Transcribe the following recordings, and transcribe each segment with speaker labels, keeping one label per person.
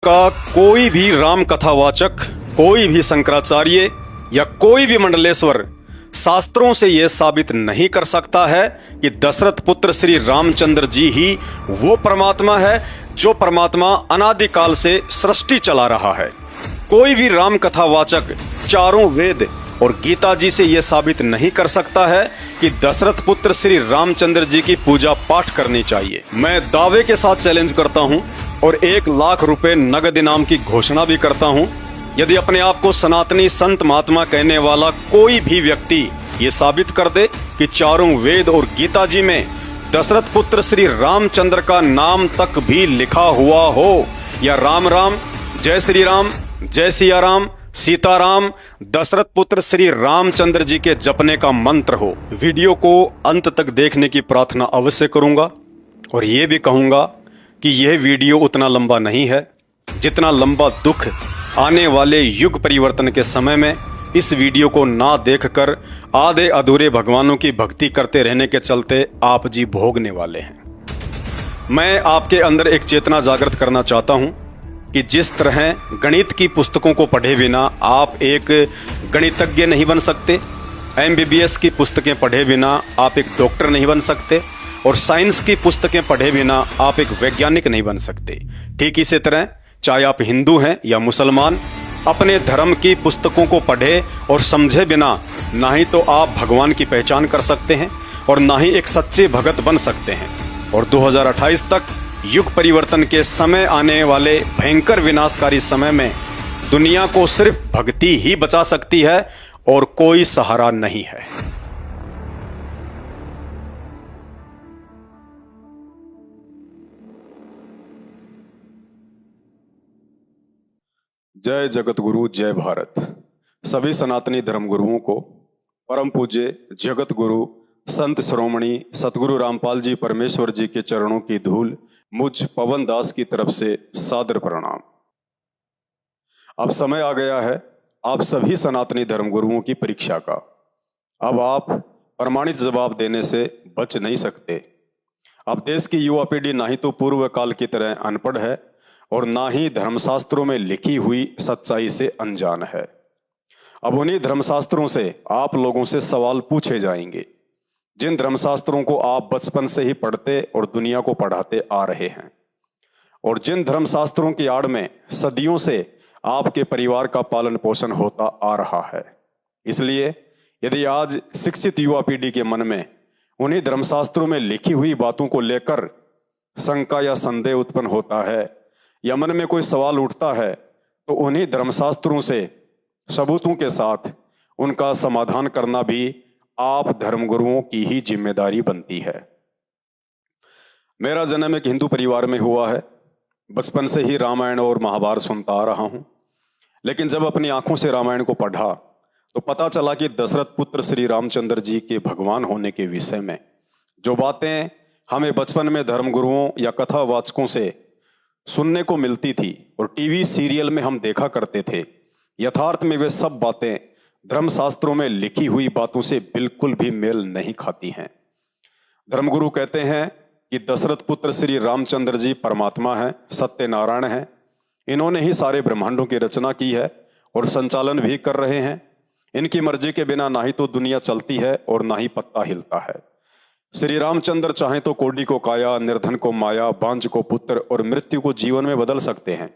Speaker 1: का कोई भी राम कथावाचक, कोई भी शंकराचार्य या कोई भी मंडलेश्वर शास्त्रों से यह साबित नहीं कर सकता है कि दशरथ पुत्र श्री रामचंद्र जी ही वो परमात्मा है जो परमात्मा अनादिकाल से सृष्टि चला रहा है। कोई भी राम कथावाचक चारों वेद और गीता जी से यह साबित नहीं कर सकता है कि दशरथ पुत्र श्री रामचंद्र जी की पूजा पाठ करनी चाहिए। मैं दावे के साथ चैलेंज करता हूं और 1,00,000 रुपए नगद इनाम की घोषणा भी करता हूं, यदि अपने आप को सनातनी संत महात्मा कहने वाला कोई भी व्यक्ति ये साबित कर दे कि चारों वेद और गीता जी में दशरथ पुत्र श्री रामचंद्र का नाम तक भी लिखा हुआ हो, या राम राम, जय श्री राम, जय सिया राम, सीताराम, दशरथ पुत्र श्री रामचंद्र जी के जपने का मंत्र हो। वीडियो को अंत तक देखने की प्रार्थना अवश्य करूंगा और यह भी कहूंगा कि यह वीडियो उतना लंबा नहीं है जितना लंबा दुख आने वाले युग परिवर्तन के समय में इस वीडियो को ना देखकर आधे अधूरे भगवानों की भक्ति करते रहने के चलते आप जी भोगने वाले हैं। मैं आपके अंदर एक चेतना जागृत करना चाहता हूं कि जिस तरह गणित की पुस्तकों को पढ़े बिना आप एक गणितज्ञ नहीं बन सकते, MBBS की पुस्तकें पढ़े बिना आप एक डॉक्टर नहीं बन सकते, और साइंस की पुस्तकें पढ़े बिना आप एक वैज्ञानिक नहीं बन सकते, ठीक इसी तरह चाहे आप हिंदू हैं या मुसलमान, अपने धर्म की पुस्तकों को पढ़े और समझे बिना ना ही तो आप भगवान की पहचान कर सकते हैं और ना ही एक सच्चे भगत बन सकते हैं। और 2028 तक युग परिवर्तन के समय आने वाले भयंकर विनाशकारी समय में दुनिया को सिर्फ भक्ति ही बचा सकती है और कोई सहारा नहीं है। जय जगत गुरु, जय भारत। सभी सनातनी धर्म गुरुओं को परम पूज्य जगत गुरु संत श्रोमणी सतगुरु रामपाल जी परमेश्वर जी के चरणों की धूल मुझ पवन दास की तरफ से सादर प्रणाम। अब समय आ गया है आप सभी सनातनी धर्म गुरुओं की परीक्षा का। अब आप प्रमाणित जवाब देने से बच नहीं सकते। अब देश की युवा पीढ़ी ना ही तो पूर्व काल की तरह अनपढ़ है और ना ही धर्मशास्त्रों में लिखी हुई सच्चाई से अनजान है। अब उन्हीं धर्मशास्त्रों से आप लोगों से सवाल पूछे जाएंगे जिन धर्मशास्त्रों को आप बचपन से ही पढ़ते और दुनिया को पढ़ाते आ रहे हैं, और जिन धर्मशास्त्रों की आड़ में सदियों से आपके परिवार का पालन पोषण होता आ रहा है। इसलिए यदि आज शिक्षित युवा पीढ़ी के मन में उन्हीं धर्मशास्त्रों में लिखी हुई बातों को लेकर शंका या संदेह उत्पन्न होता है या मन में कोई सवाल उठता है, तो उन्हीं धर्मशास्त्रों से सबूतों के साथ उनका समाधान करना भी आप धर्मगुरुओं की ही जिम्मेदारी बनती है। मेरा जन्म एक हिंदू परिवार में हुआ है। बचपन से ही रामायण और महाभारत सुनता आ रहा हूं, लेकिन जब अपनी आंखों से रामायण को पढ़ा तो पता चला कि दशरथ पुत्र श्री रामचंद्र जी के भगवान होने के विषय में जो बातें हमें बचपन में धर्मगुरुओं या कथावाचकों से सुनने को मिलती थी और टीवी सीरियल में हम देखा करते थे, यथार्थ में वे सब बातें धर्मशास्त्रों में लिखी हुई बातों से बिल्कुल भी मेल नहीं खाती हैं। धर्मगुरु कहते हैं कि दशरथ पुत्र श्री रामचंद्र जी परमात्मा हैं, सत्यनारायण हैं। इन्होंने ही सारे ब्रह्मांडों की रचना की है और संचालन भी कर रहे हैं। इनकी मर्जी के बिना ना ही तो दुनिया चलती है और ना ही पत्ता हिलता है। श्री रामचंद्र चाहे तो कोढ़ी को काया, निर्धन को माया, बांझ को पुत्र और मृत्यु को जीवन में बदल सकते हैं।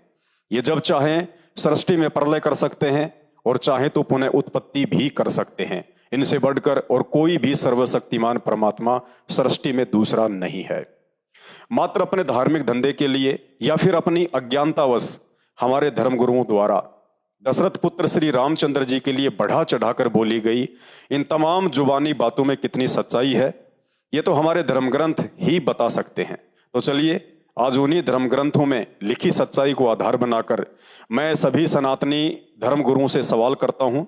Speaker 1: ये जब चाहें सृष्टि में प्रलय कर सकते हैं और चाहे तो पुनः उत्पत्ति भी कर सकते हैं। इनसे बढ़कर और कोई भी सर्वशक्तिमान परमात्मा सृष्टि में दूसरा नहीं है। मात्र अपने धार्मिक धंधे के लिए या फिर अपनी अज्ञानतावश हमारे धर्मगुरुओं द्वारा दशरथ पुत्र श्री रामचंद्र जी के लिए बढ़ा चढ़ाकर बोली गई इन तमाम जुबानी बातों में कितनी सच्चाई है, ये तो हमारे धर्मग्रंथ ही बता सकते हैं। तो चलिए आज उन्हीं धर्म ग्रंथों में लिखी सच्चाई को आधार बनाकर मैं सभी सनातनी धर्म गुरुओं से सवाल करता हूं,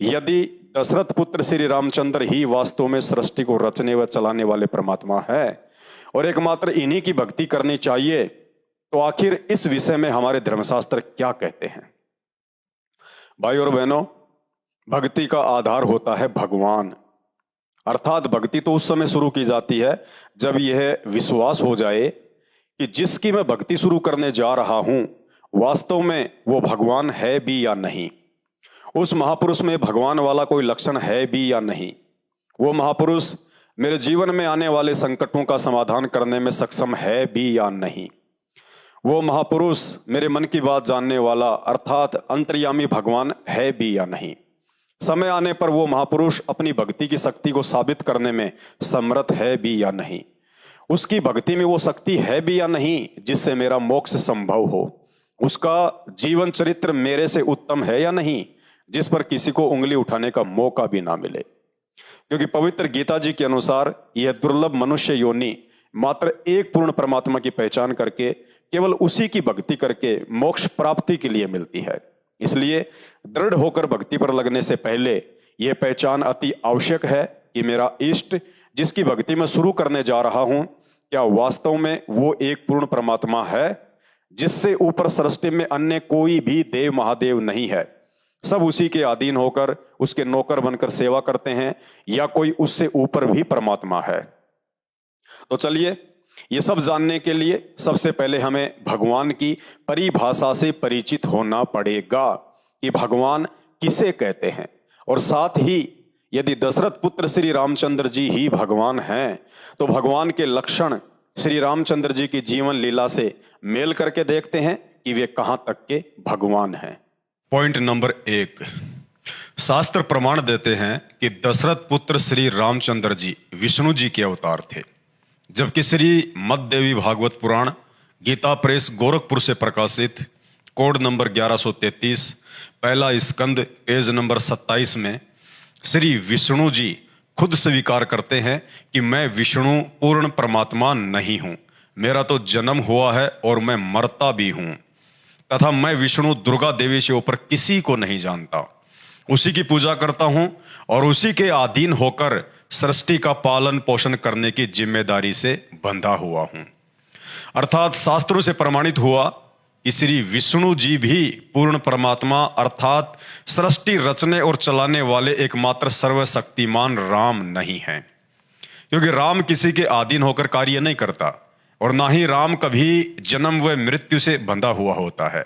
Speaker 1: यदि दशरथ पुत्र श्री रामचंद्र ही वास्तव में सृष्टि को रचने व चलाने वाले परमात्मा है और एकमात्र इन्हीं की भक्ति करनी चाहिए, तो आखिर इस विषय में हमारे धर्मशास्त्र क्या कहते हैं। भाई और बहनों, भक्ति का आधार होता है भगवान, अर्थात भक्ति तो उस समय शुरू की जाती है जब यह विश्वास हो जाए कि जिसकी मैं भक्ति शुरू करने जा रहा हूं वास्तव में वो भगवान है भी या नहीं, उस महापुरुष में भगवान वाला कोई लक्षण है भी या नहीं, वो महापुरुष मेरे जीवन में आने वाले संकटों का समाधान करने में सक्षम है भी या नहीं, वो महापुरुष मेरे मन की बात जानने वाला अर्थात अंतर्यामी भगवान है भी या नहीं। समय आने पर वो महापुरुष अपनी भक्ति की शक्ति को साबित करने में समर्थ है भी या नहीं, उसकी भक्ति में वो शक्ति है भी या नहीं जिससे मेरा मोक्ष संभव हो, उसका जीवन चरित्र मेरे से उत्तम है या नहीं जिस पर किसी को उंगली उठाने का मौका भी ना मिले। क्योंकि पवित्र गीता जी के अनुसार यह दुर्लभ मनुष्य योनि मात्र एक पूर्ण परमात्मा की पहचान करके केवल उसी की भक्ति करके मोक्ष प्राप्ति के लिए मिलती है। इसलिए दृढ़ होकर भक्ति पर लगने से पहले यह पहचान अति आवश्यक है कि मेरा इष्ट जिसकी भक्ति में शुरू करने जा रहा हूं, क्या वास्तव में वो एक पूर्ण परमात्मा है जिससे ऊपर सृष्टि में अन्य कोई भी देव महादेव नहीं है, सब उसी के अधीन होकर उसके नौकर बनकर सेवा करते हैं, या कोई उससे ऊपर भी परमात्मा है। तो चलिए ये सब जानने के लिए सबसे पहले हमें भगवान की परिभाषा से परिचित होना पड़ेगा कि भगवान किसे कहते हैं, और साथ ही यदि दशरथ पुत्र श्री रामचंद्र जी ही भगवान हैं तो भगवान के लक्षण श्री रामचंद्र जी की जीवन लीला से मेल करके देखते हैं कि वे कहां तक के भगवान हैं। पॉइंट नंबर 1, शास्त्र प्रमाण देते हैं कि दशरथ पुत्र श्री रामचंद्र जी विष्णु जी के अवतार थे, जबकि श्री मददेवी भागवत पुराण गीता प्रेस गोरखपुर से प्रकाशित कोड नंबर 1133 पहला स्कंद पेज नंबर 27 में श्री विष्णु जी खुद स्वीकार करते हैं कि मैं विष्णु पूर्ण परमात्मा नहीं हूं, मेरा तो जन्म हुआ है और मैं मरता भी हूं, तथा मैं विष्णु दुर्गा देवी से ऊपर किसी को नहीं जानता, उसी की पूजा करता हूं और उसी के अधीन होकर सृष्टि का पालन पोषण करने की जिम्मेदारी से बंधा हुआ हूं। अर्थात शास्त्रों से प्रमाणित हुआ कि श्री विष्णु जी भी पूर्ण परमात्मा अर्थात सृष्टि रचने और चलाने वाले एकमात्र सर्वशक्तिमान राम नहीं हैं, क्योंकि राम किसी के अधीन होकर कार्य नहीं करता और ना ही राम कभी जन्म व मृत्यु से बंधा हुआ होता है,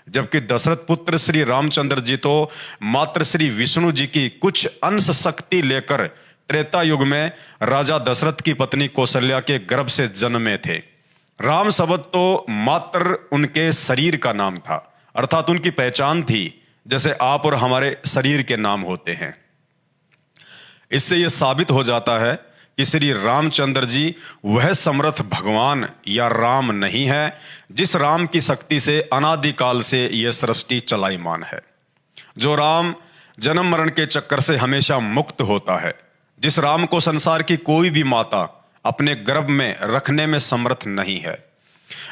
Speaker 1: जबकि दशरथ पुत्र श्री रामचंद्र जी तो मात्र श्री विष्णु जी की कुछ अंश शक्ति लेकर त्रेता युग में राजा दशरथ की पत्नी कौशल्या के गर्भ से जन्मे थे। राम शब्द तो मात्र उनके शरीर का नाम था, अर्थात उनकी पहचान थी, जैसे आप और हमारे शरीर के नाम होते हैं। इससे यह साबित हो जाता है कि श्री रामचंद्र जी वह समर्थ भगवान या राम नहीं है जिस राम की शक्ति से अनादिकाल से यह सृष्टि चलायमान है, जो राम जन्म मरण के चक्कर से हमेशा मुक्त होता है, जिस राम को संसार की कोई भी माता अपने गर्भ में रखने में समर्थ नहीं है।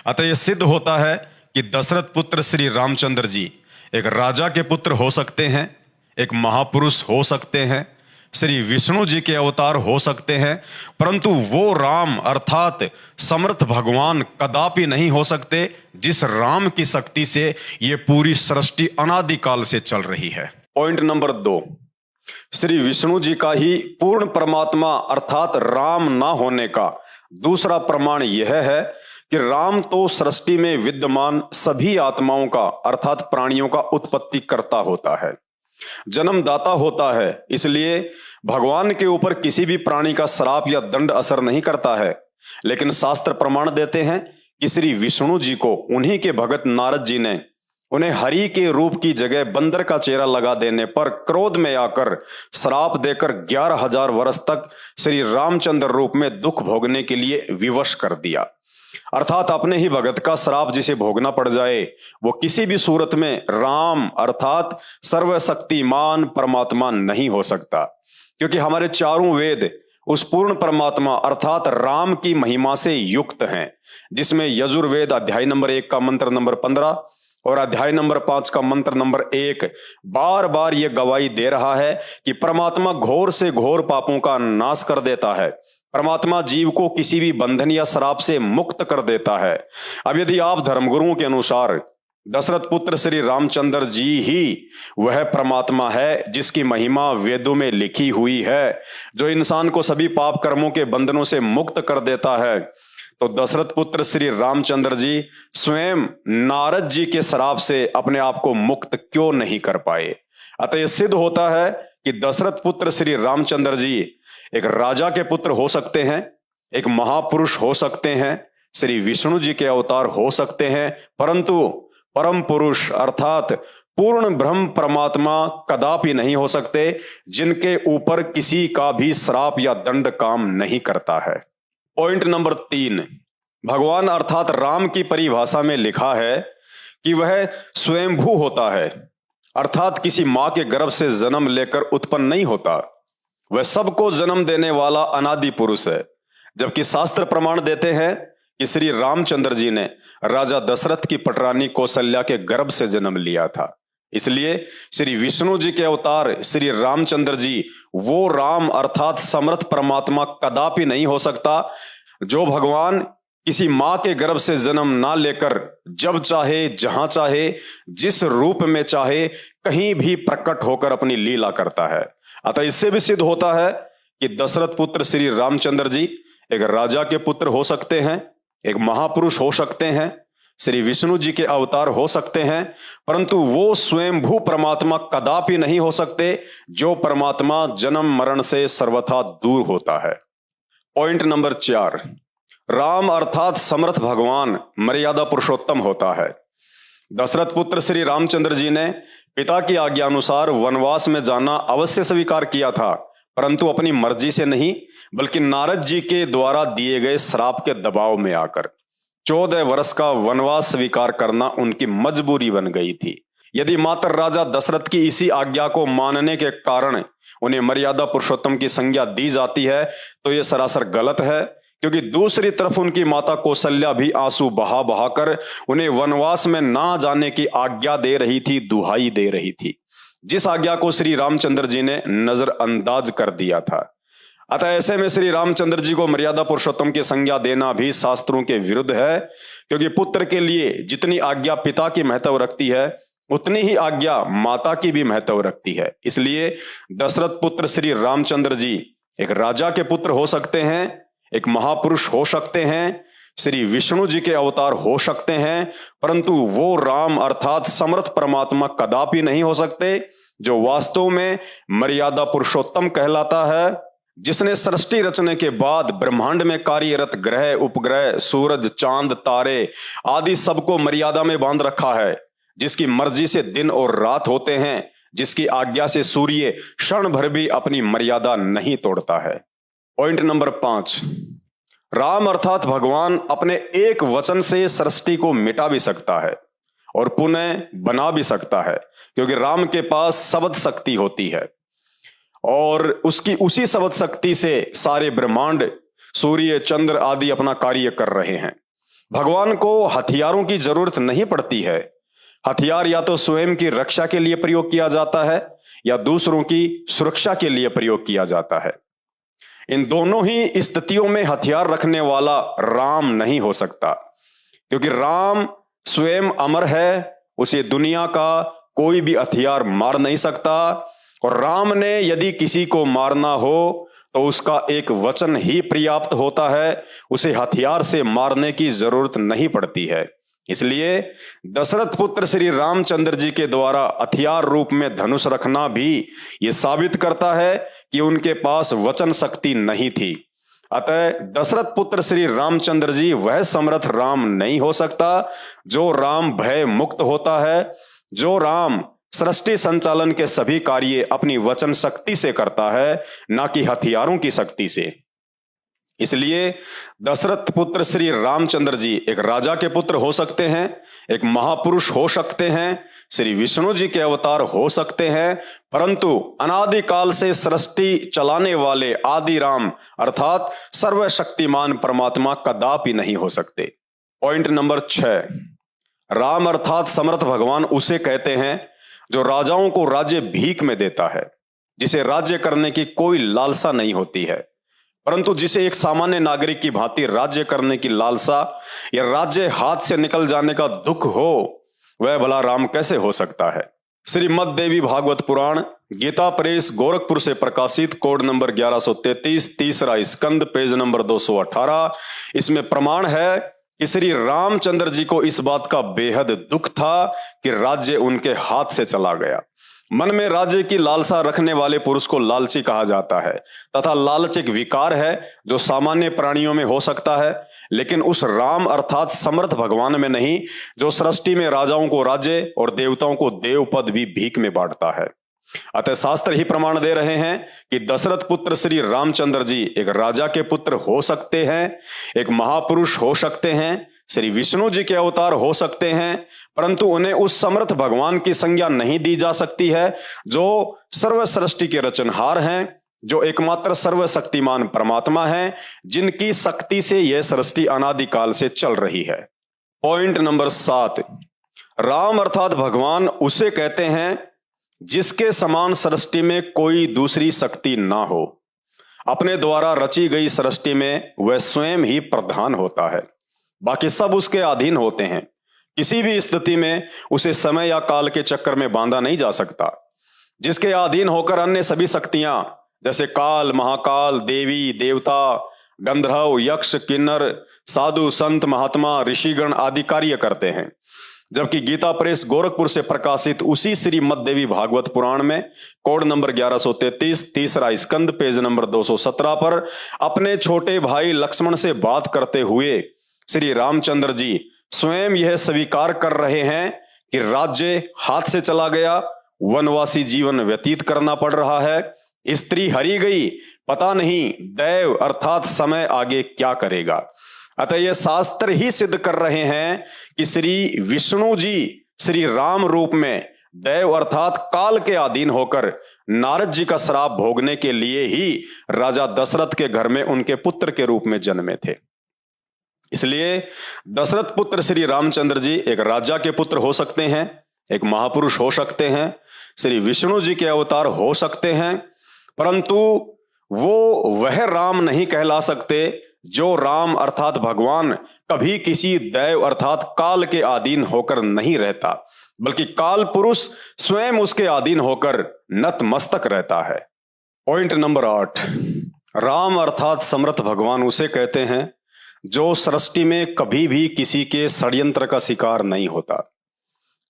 Speaker 1: अतः यह सिद्ध होता है कि दशरथ पुत्र श्री रामचंद्र जी एक राजा के पुत्र हो सकते हैं, एक महापुरुष हो सकते हैं, श्री विष्णु जी के अवतार हो सकते हैं, परंतु वो राम अर्थात समर्थ भगवान कदापि नहीं हो सकते जिस राम की शक्ति से ये पूरी सृष्टि अनादिकाल से चल रही है। पॉइंट नंबर 2, श्री विष्णु जी का ही पूर्ण परमात्मा अर्थात राम ना होने का दूसरा प्रमाण यह है कि राम तो सृष्टि में विद्यमान सभी आत्माओं का अर्थात प्राणियों का उत्पत्ति करता होता है, जन्मदाता होता है, इसलिए भगवान के ऊपर किसी भी प्राणी का श्राप या दंड असर नहीं करता है। लेकिन शास्त्र प्रमाण देते हैं कि श्री विष्णु जी को उन्हीं के भगत नारद जी ने उन्हें हरि के रूप की जगह बंदर का चेहरा लगा देने पर क्रोध में आकर श्राप देकर 11,000 वर्ष तक श्री रामचंद्र रूप में दुख भोगने के लिए विवश कर दिया। अर्थात अपने ही भगत का श्राप जिसे भोगना पड़ जाए वो किसी भी सूरत में राम अर्थात सर्वशक्तिमान परमात्मा नहीं हो सकता, क्योंकि हमारे चारों वेद उस पूर्ण परमात्मा अर्थात राम की महिमा से युक्त हैं, जिसमें यजुर्वेद अध्याय नंबर 1 का मंत्र नंबर 15 और अध्याय नंबर 5 का मंत्र नंबर 1 बार बार यह गवाही दे रहा है कि परमात्मा घोर से घोर पापों का नाश कर देता है, परमात्मा जीव को किसी भी बंधन या श्राप से मुक्त कर देता है। अब यदि आप धर्मगुरुओं के अनुसार दशरथ पुत्र श्री रामचंद्र जी ही वह परमात्मा है जिसकी महिमा वेदों में लिखी हुई है, जो इंसान को सभी पाप कर्मों के बंधनों से मुक्त कर देता है, तो दशरथ पुत्र श्री रामचंद्र जी स्वयं नारद जी के श्राप से अपने आप को मुक्त क्यों नहीं कर पाए। अतः यह सिद्ध होता है कि दशरथ पुत्र श्री रामचंद्र जी एक राजा के पुत्र हो सकते हैं, एक महापुरुष हो सकते हैं, श्री विष्णु जी के अवतार हो सकते हैं, परंतु परम पुरुष अर्थात पूर्ण ब्रह्म परमात्मा कदापि नहीं हो सकते, जिनके ऊपर किसी का भी श्राप या दंड काम नहीं करता है। पॉइंट नंबर 3, भगवान अर्थात राम की परिभाषा में लिखा है कि वह स्वयंभू होता है, अर्थात किसी मां के गर्भ से जन्म लेकर उत्पन्न नहीं होता। वह सबको जन्म देने वाला अनादि पुरुष है, जबकि शास्त्र प्रमाण देते हैं कि श्री रामचंद्र जी ने राजा दशरथ की पटरानी कौशल्या के गर्भ से जन्म लिया था। इसलिए श्री विष्णु जी के अवतार श्री रामचंद्र जी वो राम अर्थात समर्थ परमात्मा कदापि नहीं हो सकता, जो भगवान किसी मां के गर्भ से जन्म ना लेकर जब चाहे, जहां चाहे, जिस रूप में चाहे, कहीं भी प्रकट होकर अपनी लीला करता है। अतः इससे भी सिद्ध होता है कि दशरथ पुत्र श्री रामचंद्र जी एक राजा के पुत्र हो सकते हैं, एक महापुरुष हो सकते हैं, श्री विष्णु जी के अवतार हो सकते हैं, परंतु वो स्वयंभू परमात्मा कदापि नहीं हो सकते, जो परमात्मा जन्म मरण से सर्वथा दूर होता है। पॉइंट नंबर 4, राम अर्थात समर्थ भगवान मर्यादा पुरुषोत्तम होता है। दशरथ पुत्र श्री रामचंद्र जी ने पिता की आज्ञा अनुसार वनवास में जाना अवश्य स्वीकार किया था, परंतु अपनी मर्जी से नहीं, बल्कि नारद जी के द्वारा दिए गए श्राप के दबाव में आकर 14 वर्ष का वनवास स्वीकार करना उनकी मजबूरी बन गई थी। यदि मात्र राजा दशरथ की इसी आज्ञा को मानने के कारण उन्हें मर्यादा पुरुषोत्तम की संज्ञा दी जाती है, तो यह सरासर गलत है, क्योंकि दूसरी तरफ उनकी माता कौशल्या भी आंसू बहा बहाकर उन्हें वनवास में ना जाने की आज्ञा दे रही थी, दुहाई दे रही थी, जिस आज्ञा को श्री रामचंद्र जी ने नजरअंदाज कर दिया था। अतः ऐसे में श्री रामचंद्र जी को मर्यादा पुरुषोत्तम की संज्ञा देना भी शास्त्रों के विरुद्ध है, क्योंकि पुत्र के लिए जितनी आज्ञा पिता की महत्व रखती है, उतनी ही आज्ञा माता की भी महत्व रखती है। इसलिए दशरथ पुत्र श्री रामचंद्र जी एक राजा के पुत्र हो सकते हैं, एक महापुरुष हो सकते हैं, श्री विष्णु जी के अवतार हो सकते हैं, परंतु वो राम अर्थात समर्थ परमात्मा कदापि नहीं हो सकते, जो वास्तव में मर्यादा पुरुषोत्तम कहलाता है, जिसने सृष्टि रचने के बाद ब्रह्मांड में कार्यरत ग्रह, उपग्रह, सूरज, चांद, तारे आदि सबको मर्यादा में बांध रखा है, जिसकी मर्जी से दिन और रात होते हैं, जिसकी आज्ञा से सूर्य क्षण भर भी अपनी मर्यादा नहीं तोड़ता है। पॉइंट नंबर 5, राम अर्थात भगवान अपने एक वचन से सृष्टि को मिटा भी सकता है और पुनः बना भी सकता है, क्योंकि राम के पास शब्द शक्ति होती है और उसकी उसी शब्द शक्ति से सारे ब्रह्मांड, सूर्य, चंद्र आदि अपना कार्य कर रहे हैं। भगवान को हथियारों की जरूरत नहीं पड़ती है। हथियार या तो स्वयं की रक्षा के लिए प्रयोग किया जाता है या दूसरों की सुरक्षा के लिए प्रयोग किया जाता है। इन दोनों ही स्थितियों में हथियार रखने वाला राम नहीं हो सकता, क्योंकि राम स्वयं अमर है, उसे दुनिया का कोई भी हथियार मार नहीं सकता, और राम ने यदि किसी को मारना हो तो उसका एक वचन ही पर्याप्त होता है, उसे हथियार से मारने की जरूरत नहीं पड़ती है। इसलिए दशरथ पुत्र श्री रामचंद्र जी के द्वारा हथियार रूप में धनुष रखना भी ये साबित करता है कि उनके पास वचन शक्ति नहीं थी। अतः दशरथ पुत्र श्री रामचंद्र जी वह समर्थ राम नहीं हो सकता, जो राम भय मुक्त होता है, जो राम सृष्टि संचालन के सभी कार्य अपनी वचन शक्ति से करता है, ना कि हथियारों की शक्ति से। इसलिए दशरथ पुत्र श्री रामचंद्र जी एक राजा के पुत्र हो सकते हैं, एक महापुरुष हो सकते हैं, श्री विष्णु जी के अवतार हो सकते हैं, परंतु अनादिकाल से सृष्टि चलाने वाले आदि राम अर्थात सर्वशक्तिमान परमात्मा कदापि नहीं हो सकते। पॉइंट नंबर 6, राम अर्थात समर्थ भगवान उसे कहते हैं जो राजाओं को राज्य भीख में देता है, जिसे राज्य करने की कोई लालसा नहीं होती है, परंतु जिसे एक सामान्य नागरिक की भांति राज्य करने की लालसा या राज्य हाथ से निकल जाने का दुख हो, वह भला राम कैसे हो सकता है। श्रीमद् देवी भागवत पुराण, गीता प्रेस, गोरखपुर से प्रकाशित, कोड नंबर 1133, तीसरा स्कंद, पेज नंबर 218। इसमें प्रमाण है कि श्री रामचंद्र जी को इस बात का बेहद दुख था कि राज्य उनके हाथ से चला गया। मन में राज्य की लालसा रखने वाले पुरुष को लालची कहा जाता है तथा लालच एक विकार है जो सामान्य प्राणियों में हो सकता है, लेकिन उस राम अर्थात समर्थ भगवान में नहीं, जो सृष्टि में राजाओं को राज्य और देवताओं को देव पद भी भीख में बांटता है। अतः शास्त्र ही प्रमाण दे रहे हैं कि दशरथ पुत्र श्री रामचंद्र जी एक राजा के पुत्र हो सकते हैं, एक महापुरुष हो सकते हैं, श्री विष्णु जी के अवतार हो सकते हैं, परंतु उन्हें उस समर्थ भगवान की संज्ञा नहीं दी जा सकती है जो सर्व सृष्टि के रचनहार हैं, जो एकमात्र सर्वशक्तिमान परमात्मा है, जिनकी शक्ति से यह सृष्टि अनादिकाल से चल रही है। पॉइंट नंबर 7, राम अर्थात भगवान उसे कहते हैं जिसके समान सृष्टि में कोई दूसरी शक्ति ना हो। अपने द्वारा रची गई सृष्टि में वह स्वयं ही प्रधान होता है, बाकी सब उसके अधीन होते हैं। किसी भी स्थिति में उसे समय या काल के चक्कर में बांधा नहीं जा सकता। जिसके अधीन होकर अन्य सभी शक्तियां जैसे काल, महाकाल, देवी देवता, गंधर्व, यक्ष, किन्नर, साधु, संत, महात्मा, ऋषिगण आदि कार्य करते हैं। जबकि गीता प्रेस गोरखपुर से प्रकाशित उसी श्रीमद् देवी भागवत पुराण में कोड नंबर 1133, तीसरा स्कंद, पेज नंबर 217 पर अपने छोटे भाई लक्ष्मण से बात करते हुए श्री रामचंद्र जी स्वयं यह स्वीकार कर रहे हैं कि राज्य हाथ से चला गया, वनवासी जीवन व्यतीत करना पड़ रहा है, स्त्री हरी गई, पता नहीं दैव अर्थात समय आगे क्या करेगा। अतः यह शास्त्र ही सिद्ध कर रहे हैं कि श्री विष्णु जी श्री राम रूप में दैव अर्थात काल के अधीन होकर नारद जी का श्राप भोगने के लिए ही राजा दशरथ के घर में उनके पुत्र के रूप में जन्मे थे। इसलिए दशरथ पुत्र श्री रामचंद्र जी एक राजा के पुत्र हो सकते हैं, एक महापुरुष हो सकते हैं, श्री विष्णु जी के अवतार हो सकते हैं, परंतु वो वह राम नहीं कहला सकते जो राम अर्थात भगवान कभी किसी दैव अर्थात काल के अधीन होकर नहीं रहता, बल्कि काल पुरुष स्वयं उसके अधीन होकर नतमस्तक रहता है। पॉइंट नंबर 8, राम अर्थात समर्थ भगवान उसे कहते हैं जो सृष्टि में कभी भी किसी के षड्यंत्र का शिकार नहीं होता,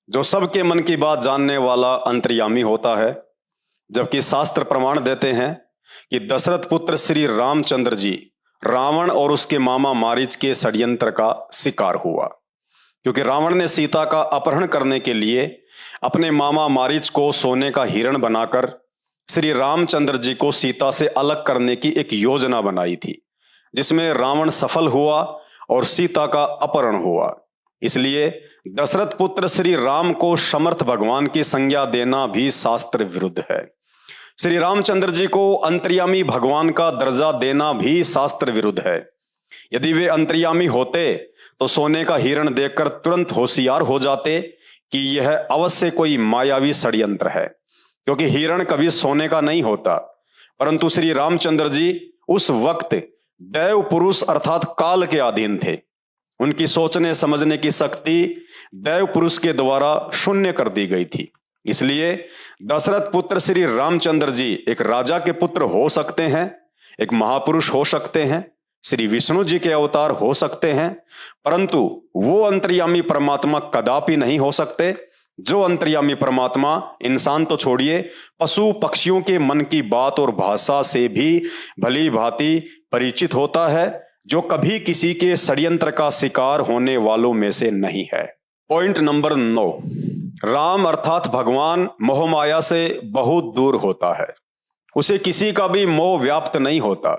Speaker 1: जो सबके मन की बात जानने वाला अंतर्यामी होता है। जबकि शास्त्र प्रमाण देते हैं कि दशरथ पुत्र श्री रामचंद्र जी रावण और उसके मामा मारीच के षड्यंत्र का शिकार हुआ, क्योंकि रावण ने सीता का अपहरण करने के लिए अपने मामा मारीच को सोने का हिरण बनाकर श्री रामचंद्र जी को सीता से अलग करने की एक योजना बनाई थी, जिसमें रावण सफल हुआ और सीता का अपहरण हुआ। इसलिए दशरथ पुत्र श्री राम को समर्थ भगवान की संज्ञा देना भी शास्त्र विरुद्ध है। श्री रामचंद्र जी को अंतर्यामी भगवान का दर्जा देना भी शास्त्र विरुद्ध है। यदि वे अंतर्यामी होते तो सोने का हिरण देखकर तुरंत होशियार हो जाते कि यह अवश्य कोई मायावी षड्यंत्र है, क्योंकि हिरण कभी सोने का नहीं होता। परंतु श्री रामचंद्र जी उस वक्त दैव पुरुष अर्थात काल के अधीन थे। उनकी सोचने समझने की शक्ति दैव पुरुष के द्वारा शून्य कर दी गई थी। इसलिए दशरथ पुत्र श्री रामचंद्र जी एक राजा के पुत्र हो सकते हैं, एक महापुरुष हो सकते हैं, श्री विष्णु जी के अवतार हो सकते हैं, परंतु वो अंतर्यामी परमात्मा कदापि नहीं हो सकते जो अंतर्यामी परमात्मा इंसान तो छोड़िए, पशु पक्षियों के मन की बात और भाषा से भी भली भांति परिचित होता है, जो कभी किसी के षड्यंत्र का शिकार होने वालों में से नहीं है। पॉइंट नंबर 9, राम अर्थात भगवान मोहमाया से बहुत दूर होता है, उसे किसी का भी मोह व्याप्त नहीं होता।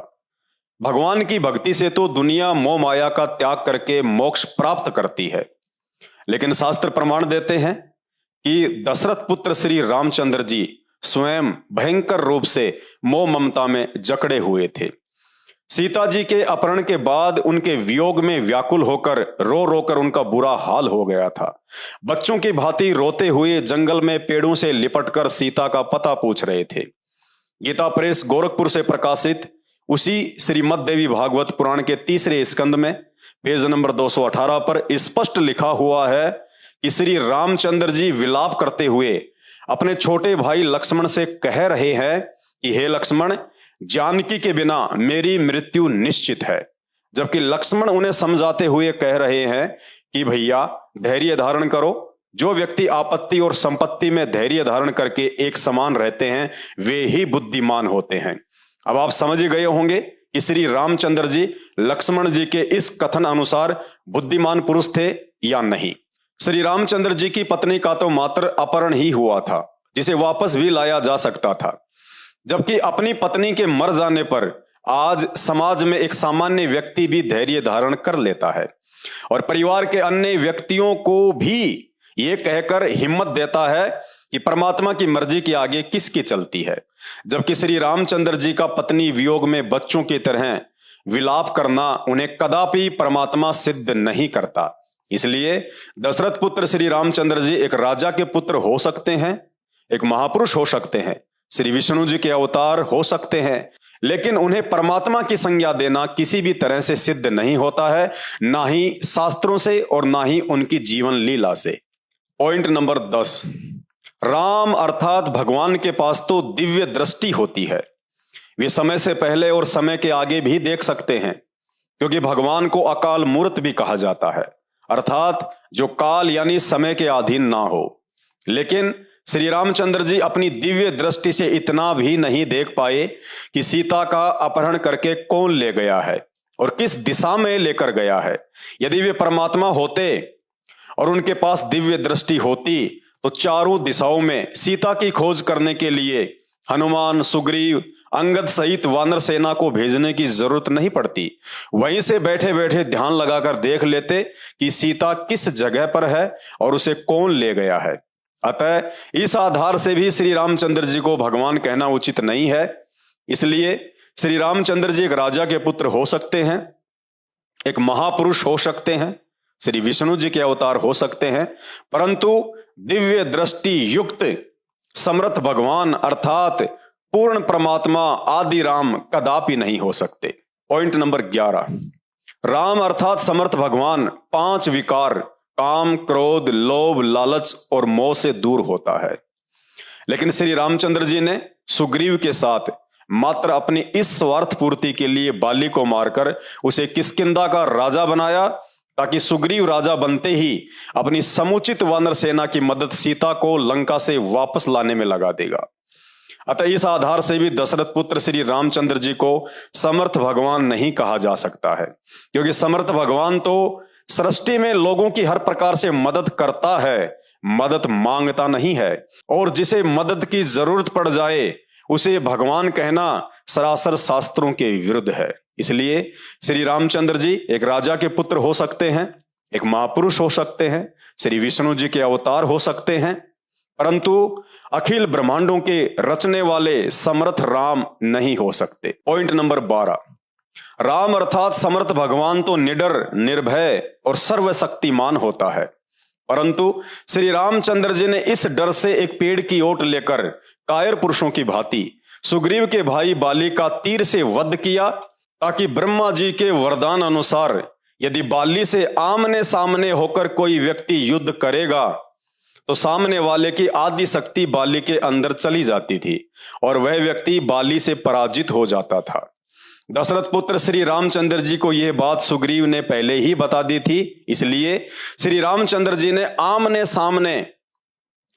Speaker 1: भगवान की भक्ति से तो दुनिया मोह माया का त्याग करके मोक्ष प्राप्त करती है, लेकिन शास्त्र प्रमाण देते हैं कि दशरथ पुत्र श्री रामचंद्र जी स्वयं भयंकर रूप से मोह ममता में जकड़े हुए थे। सीता जी के अपहरण के बाद उनके वियोग में व्याकुल होकर रो रोकर उनका बुरा हाल हो गया था। बच्चों की भांति रोते हुए जंगल में पेड़ों से लिपटकर सीता का पता पूछ रहे थे। गीता प्रेस गोरखपुर से प्रकाशित उसी श्रीमद् देवी भागवत पुराण के तीसरे स्कंद में पेज नंबर 218 पर स्पष्ट लिखा हुआ है कि श्री रामचंद्र जी विलाप करते हुए अपने छोटे भाई लक्ष्मण से कह रहे हैं कि हे लक्ष्मण, जानकी के बिना मेरी मृत्यु निश्चित है। जबकि लक्ष्मण उन्हें समझाते हुए कह रहे हैं कि भैया धैर्य धारण करो। जो व्यक्ति आपत्ति और संपत्ति में धैर्य धारण करके एक समान रहते हैं वे ही बुद्धिमान होते हैं। अब आप समझ गए होंगे कि श्री रामचंद्र जी लक्ष्मण जी के इस कथन अनुसार बुद्धिमान पुरुष थे या नहीं। श्री रामचंद्र जी की पत्नी का तो मात्र अपहरण ही हुआ था, जिसे वापस भी लाया जा सकता था। जबकि अपनी पत्नी के मर जाने पर आज समाज में एक सामान्य व्यक्ति भी धैर्य धारण कर लेता है और परिवार के अन्य व्यक्तियों को भी ये कहकर हिम्मत देता है कि परमात्मा की मर्जी के आगे किसकी चलती है। जबकि श्री रामचंद्र जी का पत्नी वियोग में बच्चों की तरह विलाप करना उन्हें कदापि परमात्मा सिद्ध नहीं करता। इसलिए दशरथ पुत्र श्री रामचंद्र जी एक राजा के पुत्र हो सकते हैं, एक महापुरुष हो सकते हैं, श्री विष्णु जी के अवतार हो सकते हैं, लेकिन उन्हें परमात्मा की संज्ञा देना किसी भी तरह से सिद्ध नहीं होता है, ना ही शास्त्रों से और ना ही उनकी जीवन लीला से। पॉइंट नंबर 10, राम अर्थात भगवान के पास तो दिव्य दृष्टि होती है। वे समय से पहले और समय के आगे भी देख सकते हैं, क्योंकि भगवान को अकाल मूर्त भी कहा जाता है, अर्थात जो काल यानी समय के अधीन ना हो। लेकिन श्री रामचंद्र जी अपनी दिव्य दृष्टि से इतना भी नहीं देख पाए कि सीता का अपहरण करके कौन ले गया है और किस दिशा में लेकर गया है। यदि वे परमात्मा होते और उनके पास दिव्य दृष्टि होती तो चारों दिशाओं में सीता की खोज करने के लिए हनुमान, सुग्रीव, अंगद सहित वानर सेना को भेजने की जरूरत नहीं पड़ती। वहीं से बैठे बैठे ध्यान लगाकर देख लेते कि सीता किस जगह पर है और उसे कौन ले गया है। अतः इस आधार से भी श्री रामचंद्र जी को भगवान कहना उचित नहीं है। इसलिए श्री रामचंद्र जी एक राजा के पुत्र हो सकते हैं, एक महापुरुष हो सकते हैं, श्री विष्णु जी के अवतार हो सकते हैं, परंतु दिव्य दृष्टि युक्त समर्थ भगवान अर्थात पूर्ण परमात्मा आदि राम कदापि नहीं हो सकते। पॉइंट नंबर 11, राम अर्थात समर्थ भगवान 5 विकार काम, क्रोध, लोभ, लालच और मोह से दूर होता है। लेकिन श्री रामचंद्र जी ने सुग्रीव के साथ मात्र अपनी इस स्वार्थ पूर्ति के लिए बाली को मारकर उसे किष्किंधा का राजा बनाया, ताकि सुग्रीव राजा बनते ही अपनी समुचित वानर सेना की मदद सीता को लंका से वापस लाने में लगा देगा। अतः इस आधार से भी दशरथ पुत्र श्री रामचंद्र जी को समर्थ भगवान नहीं कहा जा सकता है, क्योंकि समर्थ भगवान तो सृष्टि में लोगों की हर प्रकार से मदद करता है, मदद मांगता नहीं है। और जिसे मदद की जरूरत पड़ जाए उसे भगवान कहना सरासर शास्त्रों के विरुद्ध है। इसलिए श्री रामचंद्र जी एक राजा के पुत्र हो सकते हैं, एक महापुरुष हो सकते हैं, श्री विष्णु जी के अवतार हो सकते हैं, परंतु अखिल ब्रह्मांडों के रचने वाले समर्थ राम नहीं हो सकते। पॉइंट नंबर 12, राम अर्थात समर्थ भगवान तो निडर, निर्भय और सर्वशक्तिमान होता है, परंतु श्री रामचंद्र जी ने इस डर से एक पेड़ की ओट लेकर कायर पुरुषों की भांति सुग्रीव के भाई बाली का तीर से वध किया, ताकि ब्रह्मा जी के वरदान अनुसार यदि बाली से आमने सामने होकर कोई व्यक्ति युद्ध करेगा तो सामने वाले की आदि शक्ति बाली के अंदर चली जाती थी और वह व्यक्ति बाली से पराजित हो जाता था। दशरथ पुत्र श्री रामचंद्र जी को यह बात सुग्रीव ने पहले ही बता दी थी, इसलिए श्री रामचंद्र जी ने आमने सामने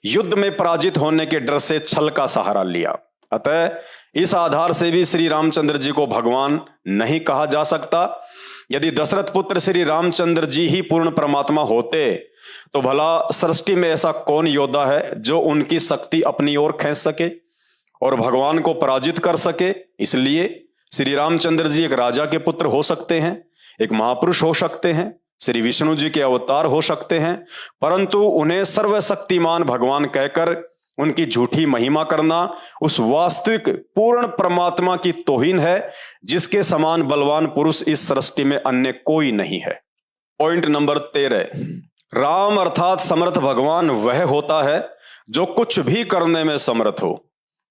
Speaker 1: युद्ध में पराजित होने के डर से छल का सहारा लिया। अतः इस आधार से भी श्री रामचंद्र जी को भगवान नहीं कहा जा सकता। यदि दशरथ पुत्र श्री रामचंद्र जी ही पूर्ण परमात्मा होते तो भला सृष्टि में ऐसा कौन योद्धा है जो उनकी शक्ति अपनी ओर खींच सके और भगवान को पराजित कर सके। इसलिए श्री रामचंद्र जी एक राजा के पुत्र हो सकते हैं, एक महापुरुष हो सकते हैं, श्री विष्णु जी के अवतार हो सकते हैं, परंतु उन्हें सर्वशक्तिमान भगवान कहकर उनकी झूठी महिमा करना उस वास्तविक पूर्ण परमात्मा की तौहीन है, जिसके समान बलवान पुरुष इस सृष्टि में अन्य कोई नहीं है। पॉइंट नंबर 13, राम अर्थात समर्थ भगवान वह होता है जो कुछ भी करने में समर्थ हो,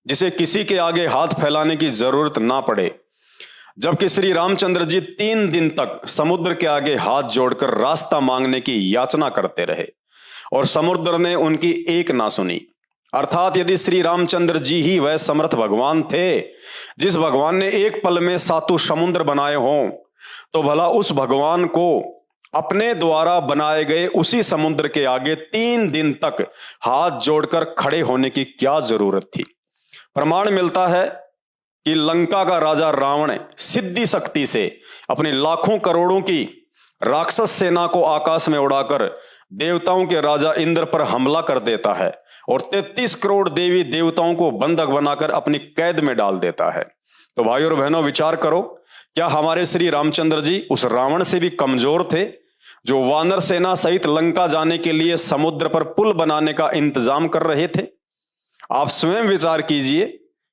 Speaker 1: जिसे किसी के आगे हाथ फैलाने की जरूरत ना पड़े। जबकि श्री रामचंद्र जी 3 दिन तक समुद्र के आगे हाथ जोड़कर रास्ता मांगने की याचना करते रहे और समुद्र ने उनकी एक ना सुनी। अर्थात यदि श्री रामचंद्र जी ही वह समर्थ भगवान थे जिस भगवान ने एक पल में 7 समुद्र बनाए हों, तो भला उस भगवान को अपने द्वारा बनाए गए उसी समुद्र के आगे 3 दिन तक हाथ जोड़कर खड़े होने की क्या जरूरत थी। प्रमाण मिलता है कि लंका का राजा रावण सिद्धि शक्ति से अपनी लाखों करोड़ों की राक्षस सेना को आकाश में उड़ाकर देवताओं के राजा इंद्र पर हमला कर देता है और 33 करोड़ देवी देवताओं को बंधक बनाकर अपनी कैद में डाल देता है। तो भाइयों और बहनों, विचार करो, क्या हमारे श्री रामचंद्र जी उस रावण से भी कमजोर थे जो वानर सेना सहित लंका जाने के लिए समुद्र पर पुल बनाने का इंतजाम कर रहे थे? आप स्वयं विचार कीजिए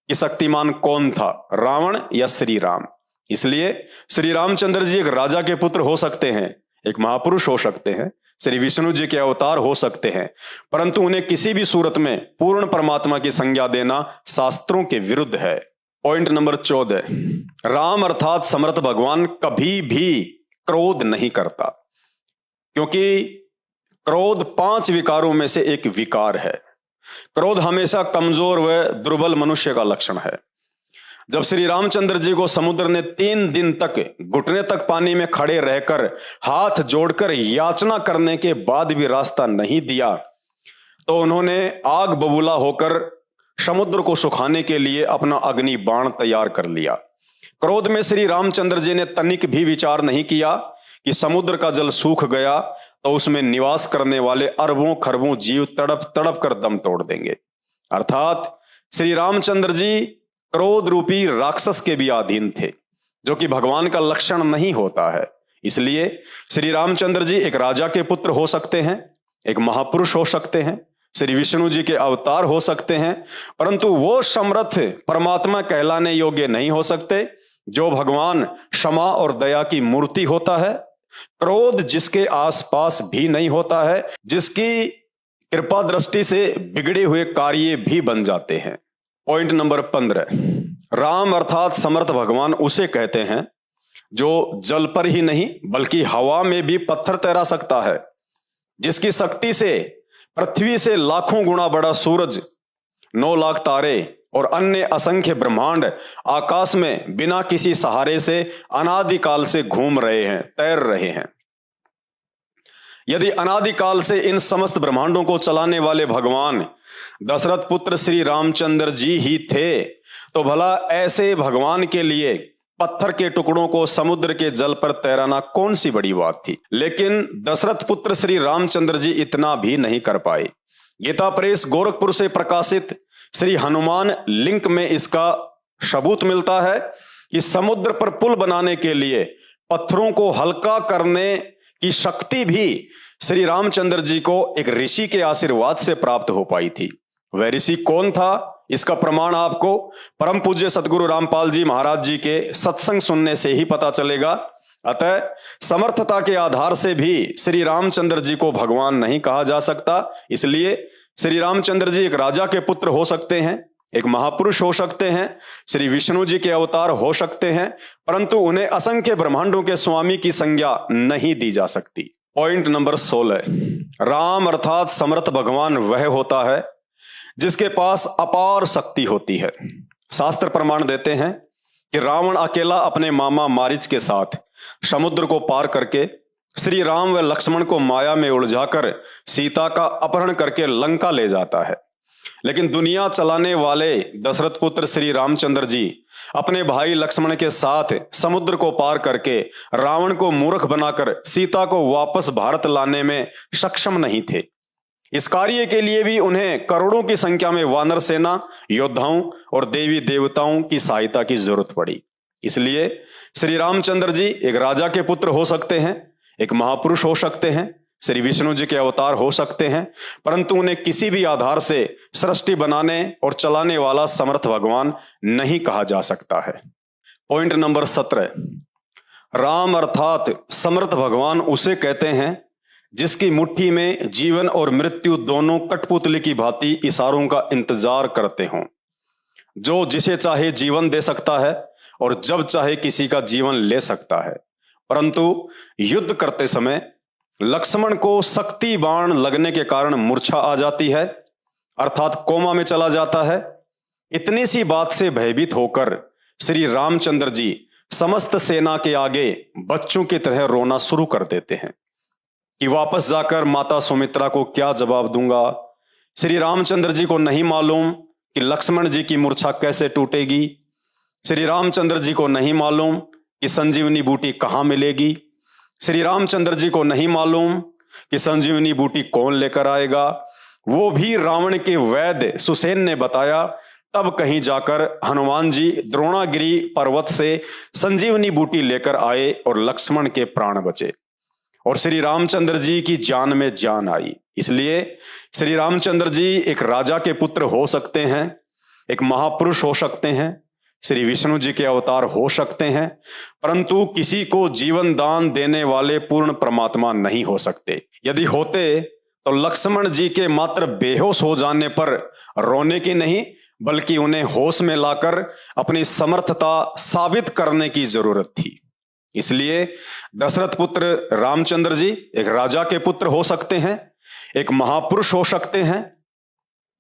Speaker 1: कि शक्तिमान कौन था, रावण या श्री राम। इसलिए श्री रामचंद्र जी एक राजा के पुत्र हो सकते हैं, एक महापुरुष हो सकते हैं, श्री विष्णु जी के अवतार हो सकते हैं, परंतु उन्हें किसी भी सूरत में पूर्ण परमात्मा की संज्ञा देना शास्त्रों के विरुद्ध है। पॉइंट नंबर 14, राम अर्थात समर्थ भगवान कभी भी क्रोध नहीं करता, क्योंकि क्रोध 5 विकारों में से एक विकार है। क्रोध हमेशा कमजोर व दुर्बल मनुष्य का लक्षण है। जब श्री रामचंद्र जी को समुद्र ने 3 दिन तक घुटने तक पानी में खड़े रहकर हाथ जोड़कर याचना करने के बाद भी रास्ता नहीं दिया, तो उन्होंने आग बबूला होकर समुद्र को सुखाने के लिए अपना अग्नि बाण तैयार कर लिया। क्रोध में श्री रामचंद्र जी ने तनिक भी विचार नहीं किया कि समुद्र का जल सूख गया तो उसमें निवास करने वाले अरबों खरबों जीव तड़प तड़प कर दम तोड़ देंगे। अर्थात श्री रामचंद्र जी क्रोध रूपी राक्षस के भी अधीन थे, जो कि भगवान का लक्षण नहीं होता है। इसलिए श्री रामचंद्र जी एक राजा के पुत्र हो सकते हैं, एक महापुरुष हो सकते हैं, श्री विष्णु जी के अवतार हो सकते हैं, परंतु वो समर्थ परमात्मा कहलाने योग्य नहीं हो सकते जो भगवान क्षमा और दया की मूर्ति होता है, क्रोध जिसके आसपास भी नहीं होता है, जिसकी कृपा दृष्टि से बिगड़े हुए कार्य भी बन जाते हैं। पॉइंट नंबर 15, राम अर्थात समर्थ भगवान उसे कहते हैं जो जल पर ही नहीं बल्कि हवा में भी पत्थर तैरा सकता है, जिसकी शक्ति से पृथ्वी से लाखों गुना बड़ा सूरज, 9 लाख तारे और अन्य असंख्य ब्रह्मांड आकाश में बिना किसी सहारे से अनादिकाल से घूम रहे हैं, तैर रहे हैं। यदि अनादिकाल से इन समस्त ब्रह्मांडों को चलाने वाले भगवान दशरथ पुत्र श्री रामचंद्र जी ही थे, तो भला ऐसे भगवान के लिए पत्थर के टुकड़ों को समुद्र के जल पर तैराना कौन सी बड़ी बात थी। लेकिन दशरथ पुत्र श्री रामचंद्र जी इतना भी नहीं कर पाए। गीता प्रेस गोरखपुर से प्रकाशित श्री हनुमान लिंक में इसका सबूत मिलता है कि समुद्र पर पुल बनाने के लिए पत्थरों को हल्का करने की शक्ति भी श्री रामचंद्र जी को एक ऋषि के आशीर्वाद से प्राप्त हो पाई थी। वह ऋषि कौन था, इसका प्रमाण आपको परम पूज्य सतगुरु रामपाल जी महाराज जी के सत्संग सुनने से ही पता चलेगा। अतः समर्थता के आधार से भी श्री रामचंद्र जी को भगवान नहीं कहा जा सकता। इसलिए श्री रामचंद्र जी एक राजा के पुत्र हो सकते हैं, एक महापुरुष हो सकते हैं, श्री विष्णु जी के अवतार हो सकते हैं, परंतु उन्हें असंख्य ब्रह्मांडों के स्वामी की संज्ञा नहीं दी जा सकती। पॉइंट नंबर 16, राम अर्थात समर्थ भगवान वह होता है जिसके पास अपार शक्ति होती है। शास्त्र प्रमाण देते हैं कि रावण अकेला अपने मामा मारीच के साथ समुद्र को पार करके श्री राम व लक्ष्मण को माया में उलझाकर सीता का अपहरण करके लंका ले जाता है। लेकिन दुनिया चलाने वाले दशरथ पुत्र श्री रामचंद्र जी अपने भाई लक्ष्मण के साथ समुद्र को पार करके रावण को मूर्ख बनाकर सीता को वापस भारत लाने में सक्षम नहीं थे। इस कार्य के लिए भी उन्हें करोड़ों की संख्या में वानर सेना, योद्धाओं और देवी देवताओं की सहायता की जरूरत पड़ी। इसलिए श्री रामचंद्र जी एक राजा के पुत्र हो सकते हैं, एक महापुरुष हो सकते हैं, श्री विष्णु जी के अवतार हो सकते हैं, परंतु उन्हें किसी भी आधार से सृष्टि बनाने और चलाने वाला समर्थ भगवान नहीं कहा जा सकता है। पॉइंट नंबर 17, राम अर्थात समर्थ भगवान उसे कहते हैं जिसकी मुट्ठी में जीवन और मृत्यु दोनों कठपुतली की भांति इशारों का इंतजार करते हों, जो जिसे चाहे जीवन दे सकता है और जब चाहे किसी का जीवन ले सकता है। परंतु युद्ध करते समय लक्ष्मण को शक्ति बाण लगने के कारण मूर्छा आ जाती है। अर्थात कोमा में चला जाता है। इतनी सी बात से भयभीत होकर श्री रामचंद्र जी समस्त सेना के आगे बच्चों की तरह रोना शुरू कर देते हैं कि वापस जाकर माता सुमित्रा को क्या जवाब दूंगा। श्री रामचंद्र जी को नहीं मालूम कि लक्ष्मण जी की मूर्छा कैसे टूटेगी। श्री रामचंद्र जी को नहीं मालूम कि संजीवनी बूटी कहां मिलेगी। श्री रामचंद्र जी को नहीं मालूम कि संजीवनी बूटी कौन लेकर आएगा। वो भी रावण के वैद्य सुसेन ने बताया, तब कहीं जाकर हनुमान जी द्रोणागिरी पर्वत से संजीवनी बूटी लेकर आए और लक्ष्मण के प्राण बचे और श्री रामचंद्र जी की जान में जान आई। इसलिए श्री रामचंद्र जी एक राजा के पुत्र हो सकते हैं, एक महापुरुष हो सकते हैं, श्री विष्णु जी के अवतार हो सकते हैं, परंतु किसी को जीवन दान देने वाले पूर्ण परमात्मा नहीं हो सकते। यदि होते तो लक्ष्मण जी के मात्र बेहोश हो जाने पर रोने की नहीं, बल्कि उन्हें होश में लाकर अपनी समर्थता साबित करने की जरूरत थी। इसलिए दशरथ पुत्र रामचंद्र जी एक राजा के पुत्र हो सकते हैं, एक महापुरुष हो सकते हैं,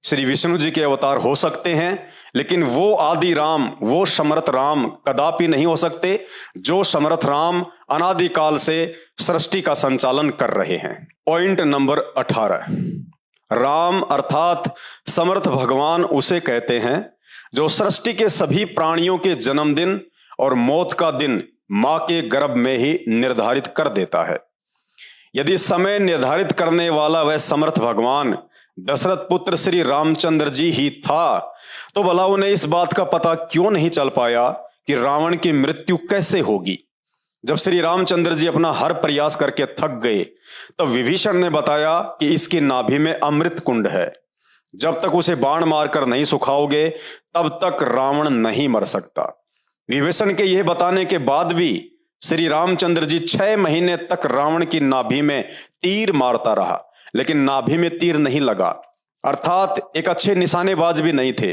Speaker 1: श्री विष्णु जी के अवतार हो सकते हैं, लेकिन वो आदि राम, वो समर्थ राम कदापि नहीं हो सकते जो समर्थ राम अनादिकाल से सृष्टि का संचालन कर रहे हैं। पॉइंट नंबर 18, राम अर्थात समर्थ भगवान उसे कहते हैं जो सृष्टि के सभी प्राणियों के जन्मदिन और मौत का दिन मां के गर्भ में ही निर्धारित कर देता है। यदि समय निर्धारित करने वाला वह समर्थ भगवान दशरथ पुत्र श्री रामचंद्र जी ही था, तो भला उन्हें इस बात का पता क्यों नहीं चल पाया कि रावण की मृत्यु कैसे होगी। जब श्री रामचंद्र जी अपना हर प्रयास करके थक गए, तब विभीषण ने बताया कि इसकी नाभि में अमृत कुंड है, जब तक उसे बाण मारकर नहीं सुखाओगे तब तक रावण नहीं मर सकता। विभीषण के यह बताने के बाद भी श्री रामचंद्र जी 6 महीने तक रावण की नाभि में तीर मारता रहा, लेकिन नाभि में तीर नहीं लगा, अर्थात एक अच्छे निशानेबाज भी नहीं थे।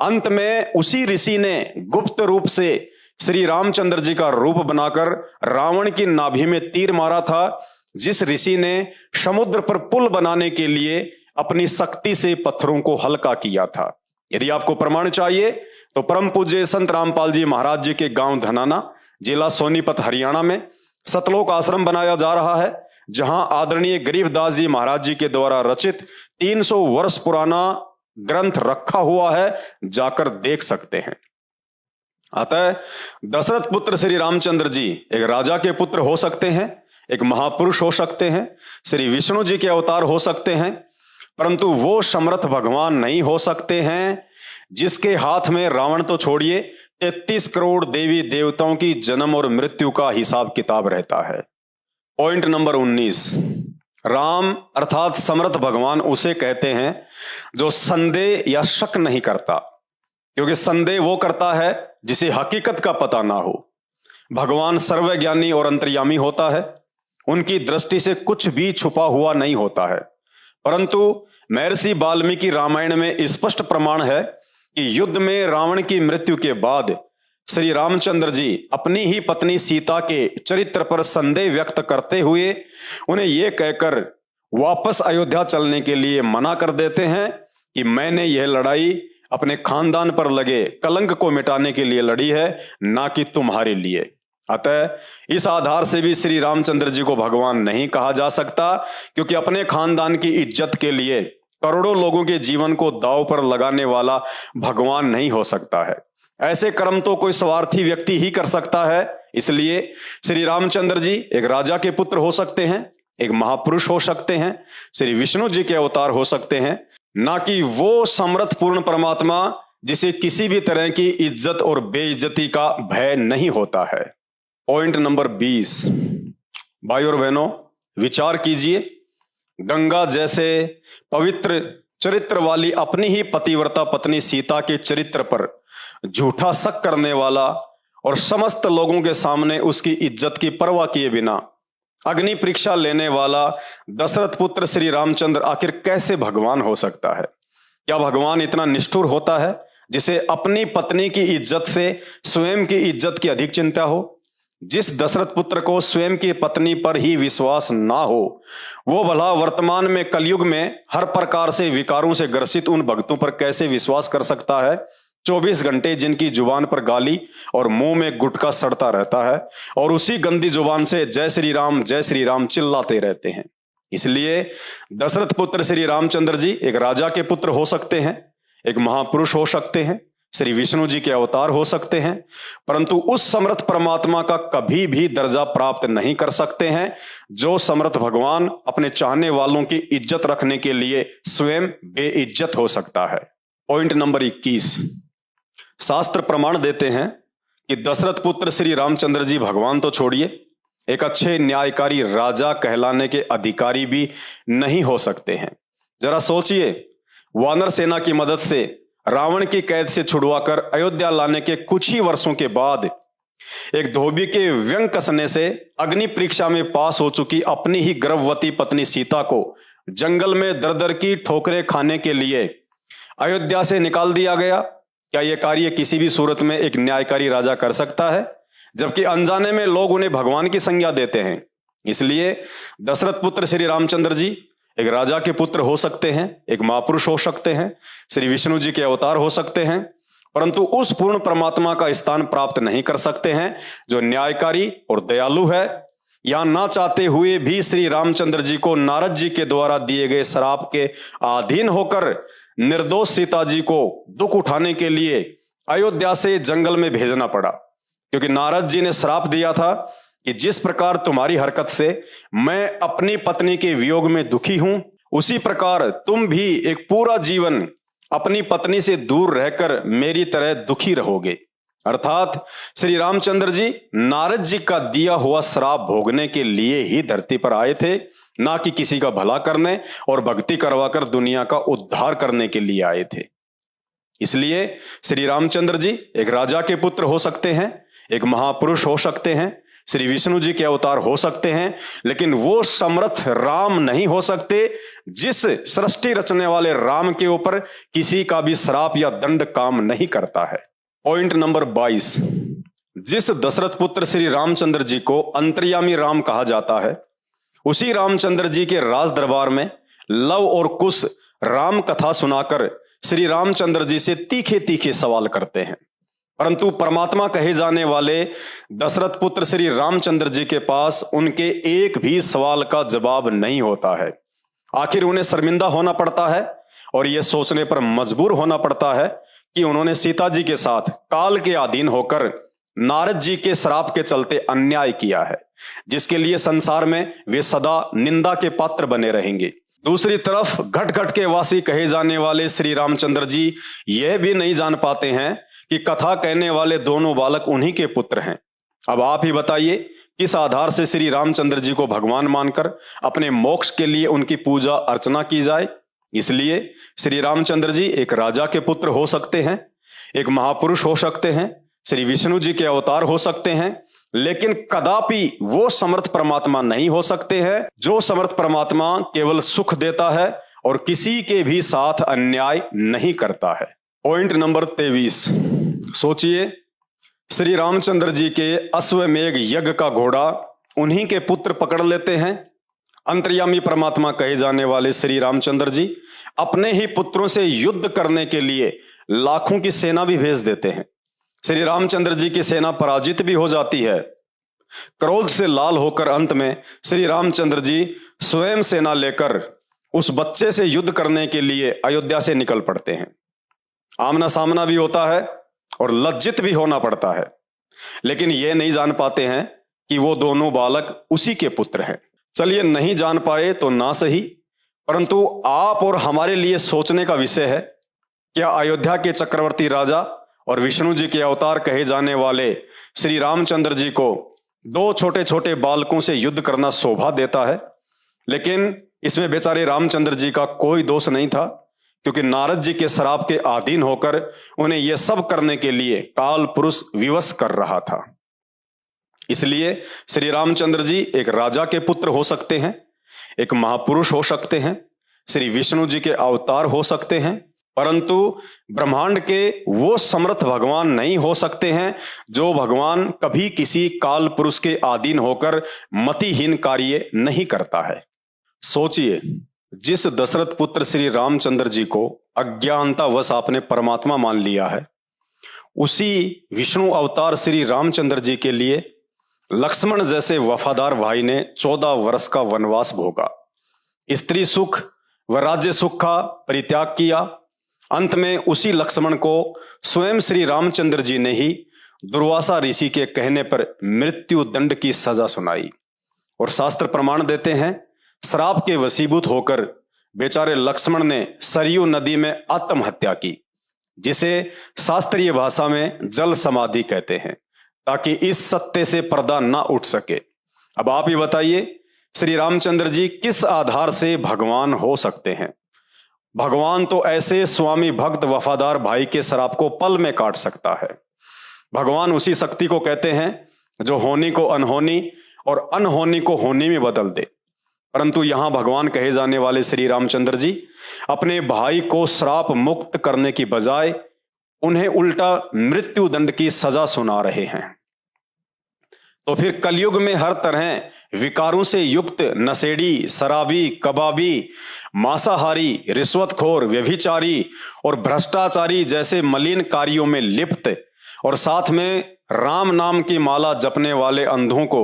Speaker 1: अंत में उसी ऋषि ने गुप्त रूप से श्री रामचंद्र जी का रूप बनाकर रावण की नाभि में तीर मारा था, जिस ऋषि ने समुद्र पर पुल बनाने के लिए अपनी शक्ति से पत्थरों को हल्का किया था। यदि आपको प्रमाण चाहिए तो परम पूज्य संत रामपाल जी महाराज जी के गांव धनाना, जिला सोनीपत, हरियाणा में सतलोक आश्रम बनाया जा रहा है, जहां आदरणीय गरीबदास जी महाराज जी के द्वारा रचित 300 वर्ष पुराना ग्रंथ रखा हुआ है, जाकर देख सकते हैं। अतः दशरथ पुत्र श्री रामचंद्र जी एक राजा के पुत्र हो सकते हैं, एक महापुरुष हो सकते हैं, श्री विष्णु जी के अवतार हो सकते हैं, परंतु वो समर्थ भगवान नहीं हो सकते हैं जिसके हाथ में रावण तो छोड़िए 33 करोड़ देवी देवताओं की जन्म और मृत्यु का हिसाब किताब रहता है। पॉइंट नंबर 19, राम अर्थात समर्थ भगवान उसे कहते हैं जो संदेह या शक नहीं करता, क्योंकि संदेह वो करता है जिसे हकीकत का पता ना हो। भगवान सर्वज्ञानी और अंतर्यामी होता है, उनकी दृष्टि से कुछ भी छुपा हुआ नहीं होता है। परंतु महर्षि वाल्मीकि रामायण में स्पष्ट प्रमाण है कि युद्ध में रावण की मृत्यु के बाद श्री रामचंद्र जी अपनी ही पत्नी सीता के चरित्र पर संदेह व्यक्त करते हुए उन्हें यह कहकर वापस अयोध्या चलने के लिए मना कर देते हैं कि मैंने यह लड़ाई अपने खानदान पर लगे कलंक को मिटाने के लिए लड़ी है, ना कि तुम्हारे लिए। अतः इस आधार से भी श्री रामचंद्र जी को भगवान नहीं कहा जा सकता, क्योंकि अपने खानदान की इज्जत के लिए करोड़ों लोगों के जीवन को दांव पर लगाने वाला भगवान नहीं हो सकता है। ऐसे कर्म तो कोई स्वार्थी व्यक्ति ही कर सकता है। इसलिए श्री रामचंद्र जी एक राजा के पुत्र हो सकते हैं, एक महापुरुष हो सकते हैं, श्री विष्णु जी के अवतार हो सकते हैं, ना कि वो समर्थ पूर्ण परमात्मा जिसे किसी भी तरह की इज्जत और बेइज्जती का भय नहीं होता है। पॉइंट नंबर 20, भाइयों और बहनों, विचार कीजिए, गंगा जैसे पवित्र चरित्र वाली अपनी ही पतिव्रता पत्नी सीता के चरित्र पर झूठा शक करने वाला और समस्त लोगों के सामने उसकी इज्जत की परवाह किए बिना अग्नि परीक्षा लेने वाला दशरथ पुत्र श्री रामचंद्र आखिर कैसे भगवान हो सकता है? क्या भगवान इतना निष्ठुर होता है जिसे अपनी पत्नी की इज्जत से स्वयं की इज्जत की अधिक चिंता हो? जिस दशरथ पुत्र को स्वयं की पत्नी पर ही विश्वास ना हो, वो भला वर्तमान में कलयुग में हर प्रकार से विकारों से ग्रसित उन भक्तों पर कैसे विश्वास कर सकता है 24 घंटे जिनकी जुबान पर गाली और मुंह में गुटखा सड़ता रहता है और उसी गंदी जुबान से जय श्री राम चिल्लाते रहते हैं। इसलिए दशरथ पुत्र श्री रामचंद्र जी एक राजा के पुत्र हो सकते हैं, एक महापुरुष हो सकते हैं, श्री विष्णु जी के अवतार हो सकते हैं, परंतु उस समर्थ परमात्मा का कभी भी दर्जा प्राप्त नहीं कर सकते हैं जो समर्थ भगवान अपने चाहने वालों की इज्जत रखने के लिए स्वयं बेइज्जत हो सकता है। पॉइंट नंबर 21, शास्त्र प्रमाण देते हैं कि दशरथ पुत्र श्री रामचंद्र जी भगवान तो छोड़िए, एक अच्छे न्यायकारी राजा कहलाने के अधिकारी भी नहीं हो सकते हैं। जरा सोचिए, वानर सेना की मदद से रावण की कैद से छुड़वाकर अयोध्या लाने के कुछ ही वर्षों के बाद एक धोबी के व्यंग कसने से अग्नि परीक्षा में पास हो चुकी अपनी ही गर्भवती पत्नी सीता को जंगल में दर दर की ठोकरें खाने के लिए अयोध्या से निकाल दिया गया। क्या यह कार्य किसी भी सूरत में एक न्यायकारी राजा कर सकता है, जबकि अनजाने में लोग उन्हें भगवान की संज्ञा देते हैं। इसलिए दशरथ पुत्र श्री रामचंद्र जी एक राजा के पुत्र हो सकते हैं, एक महापुरुष हो सकते हैं, श्री विष्णु जी के अवतार हो सकते हैं, परंतु उस पूर्ण परमात्मा का स्थान प्राप्त नहीं कर सकते हैं जो न्यायकारी और दयालु है। यहां ना चाहते हुए भी श्री रामचंद्र जी को नारद जी के द्वारा दिए गए श्राप के अधीन होकर निर्दोष सीता जी को दुख उठाने के लिए अयोध्या से जंगल में भेजना पड़ा, क्योंकि नारद जी ने श्राप दिया था कि जिस प्रकार तुम्हारी हरकत से मैं अपनी पत्नी के वियोग में दुखी हूं, उसी प्रकार तुम भी एक पूरा जीवन अपनी पत्नी से दूर रहकर मेरी तरह दुखी रहोगे। अर्थात श्री रामचंद्र जी नारद जी का दिया हुआ श्राप भोगने के लिए ही धरती पर आए थे, ना कि किसी का भला करने और भक्ति करवाकर दुनिया का उद्धार करने के लिए आए थे। इसलिए श्री रामचंद्र जी एक राजा के पुत्र हो सकते हैं, एक महापुरुष हो सकते हैं, श्री विष्णु जी के अवतार हो सकते हैं, लेकिन वो समर्थ राम नहीं हो सकते जिस सृष्टि रचने वाले राम के ऊपर किसी का भी श्राप या दंड काम नहीं करता है। पॉइंट नंबर 22, जिस दशरथ पुत्र श्री रामचंद्र जी को अंतर्यामी राम कहा जाता है, उसी रामचंद्र जी के राज दरबार में लव और कुश राम कथा सुनाकर श्री रामचंद्र जी से तीखे तीखे सवाल करते हैं, परंतु परमात्मा कहे जाने वाले दशरथ पुत्र श्री रामचंद्र जी के पास उनके एक भी सवाल का जवाब नहीं होता है। आखिर उन्हें शर्मिंदा होना पड़ता है और यह सोचने पर मजबूर होना पड़ता है कि उन्होंने सीता जी के साथ काल के अधीन होकर नारद जी के श्राप के चलते अन्याय किया है, जिसके लिए संसार में वे सदा निंदा के पात्र बने रहेंगे। दूसरी तरफ घट घट के वासी कहे जाने वाले श्री रामचंद्र जी यह भी नहीं जान पाते हैं कि कथा कहने वाले दोनों बालक उन्हीं के पुत्र हैं। अब आप ही बताइए, किस आधार से श्री रामचंद्र जी को भगवान मानकर अपने मोक्ष के लिए उनकी पूजा अर्चना की जाए। इसलिए श्री रामचंद्र जी एक राजा के पुत्र हो सकते हैं, एक महापुरुष हो सकते हैं, श्री विष्णु जी के अवतार हो सकते हैं, लेकिन कदापि वो समर्थ परमात्मा नहीं हो सकते हैं जो समर्थ परमात्मा केवल सुख देता है और किसी के भी साथ अन्याय नहीं करता है। पॉइंट नंबर 23, सोचिए, श्री रामचंद्र जी के अश्वमेघ यज्ञ का घोड़ा उन्हीं के पुत्र पकड़ लेते हैं। अंतर्यामी परमात्मा कहे जाने वाले श्री रामचंद्र जी अपने ही पुत्रों से युद्ध करने के लिए लाखों की सेना भी भेज देते हैं। श्री रामचंद्र जी की सेना पराजित भी हो जाती है। क्रोध से लाल होकर अंत में श्री रामचंद्र जी स्वयं सेना लेकर उस बच्चे से युद्ध करने के लिए अयोध्या से निकल पड़ते हैं। आमना सामना भी होता है और लज्जित भी होना पड़ता है, लेकिन यह नहीं जान पाते हैं कि वो दोनों बालक उसी के पुत्र हैं। चलिए, नहीं जान पाए तो ना सही, परंतु आप और हमारे लिए सोचने का विषय है, क्या अयोध्या के चक्रवर्ती राजा और विष्णु जी के अवतार कहे जाने वाले श्री रामचंद्र जी को दो छोटे छोटे बालकों से युद्ध करना शोभा देता है? लेकिन इसमें बेचारे रामचंद्र जी का कोई दोष नहीं था, क्योंकि नारद जी के श्राप के अधीन होकर उन्हें यह सब करने के लिए काल पुरुष विवश कर रहा था। इसलिए श्री रामचंद्र जी एक राजा के पुत्र हो सकते हैं, एक महापुरुष हो सकते हैं, श्री विष्णु जी के अवतार हो सकते हैं, परंतु ब्रह्मांड के वो समर्थ भगवान नहीं हो सकते हैं जो भगवान कभी किसी काल पुरुष के अधीन होकर मतिहीन कार्य नहीं करता है। सोचिए, जिस दशरथ पुत्र श्री रामचंद्र जी को अज्ञानतावश आपने परमात्मा मान लिया है, उसी विष्णु अवतार श्री रामचंद्र जी के लिए लक्ष्मण जैसे वफादार भाई ने 14 वर्ष का वनवास भोगा, स्त्री सुख व राज्य सुख का परित्याग किया। अंत में उसी लक्ष्मण को स्वयं श्री रामचंद्र जी ने ही दुर्वासा ऋषि के कहने पर मृत्यु दंड की सजा सुनाई। और शास्त्र प्रमाण देते हैं, श्राप के वशीभूत होकर बेचारे लक्ष्मण ने सरयू नदी में आत्महत्या की, जिसे शास्त्रीय भाषा में जल समाधि कहते हैं, ताकि इस सत्य से पर्दा ना उठ सके। अब आप ही बताइए, श्री रामचंद्र जी किस आधार से भगवान हो सकते हैं? भगवान तो ऐसे स्वामी भक्त वफादार भाई के श्राप को पल में काट सकता है। भगवान उसी शक्ति को कहते हैं जो होनी को अनहोनी और अनहोनी को होनी में बदल दे। परंतु यहां भगवान कहे जाने वाले श्री रामचंद्र जी अपने भाई को श्राप मुक्त करने की बजाय उन्हें उल्टा मृत्यु दंड की सजा सुना रहे हैं। तो फिर कलयुग में हर तरह विकारों से युक्त नशेड़ी, शराबी, कबाबी, मांसाहारी, रिश्वतखोर, व्यभिचारी और भ्रष्टाचारी जैसे मलिन कार्यों में लिप्त और साथ में राम नाम की माला जपने वाले अंधों को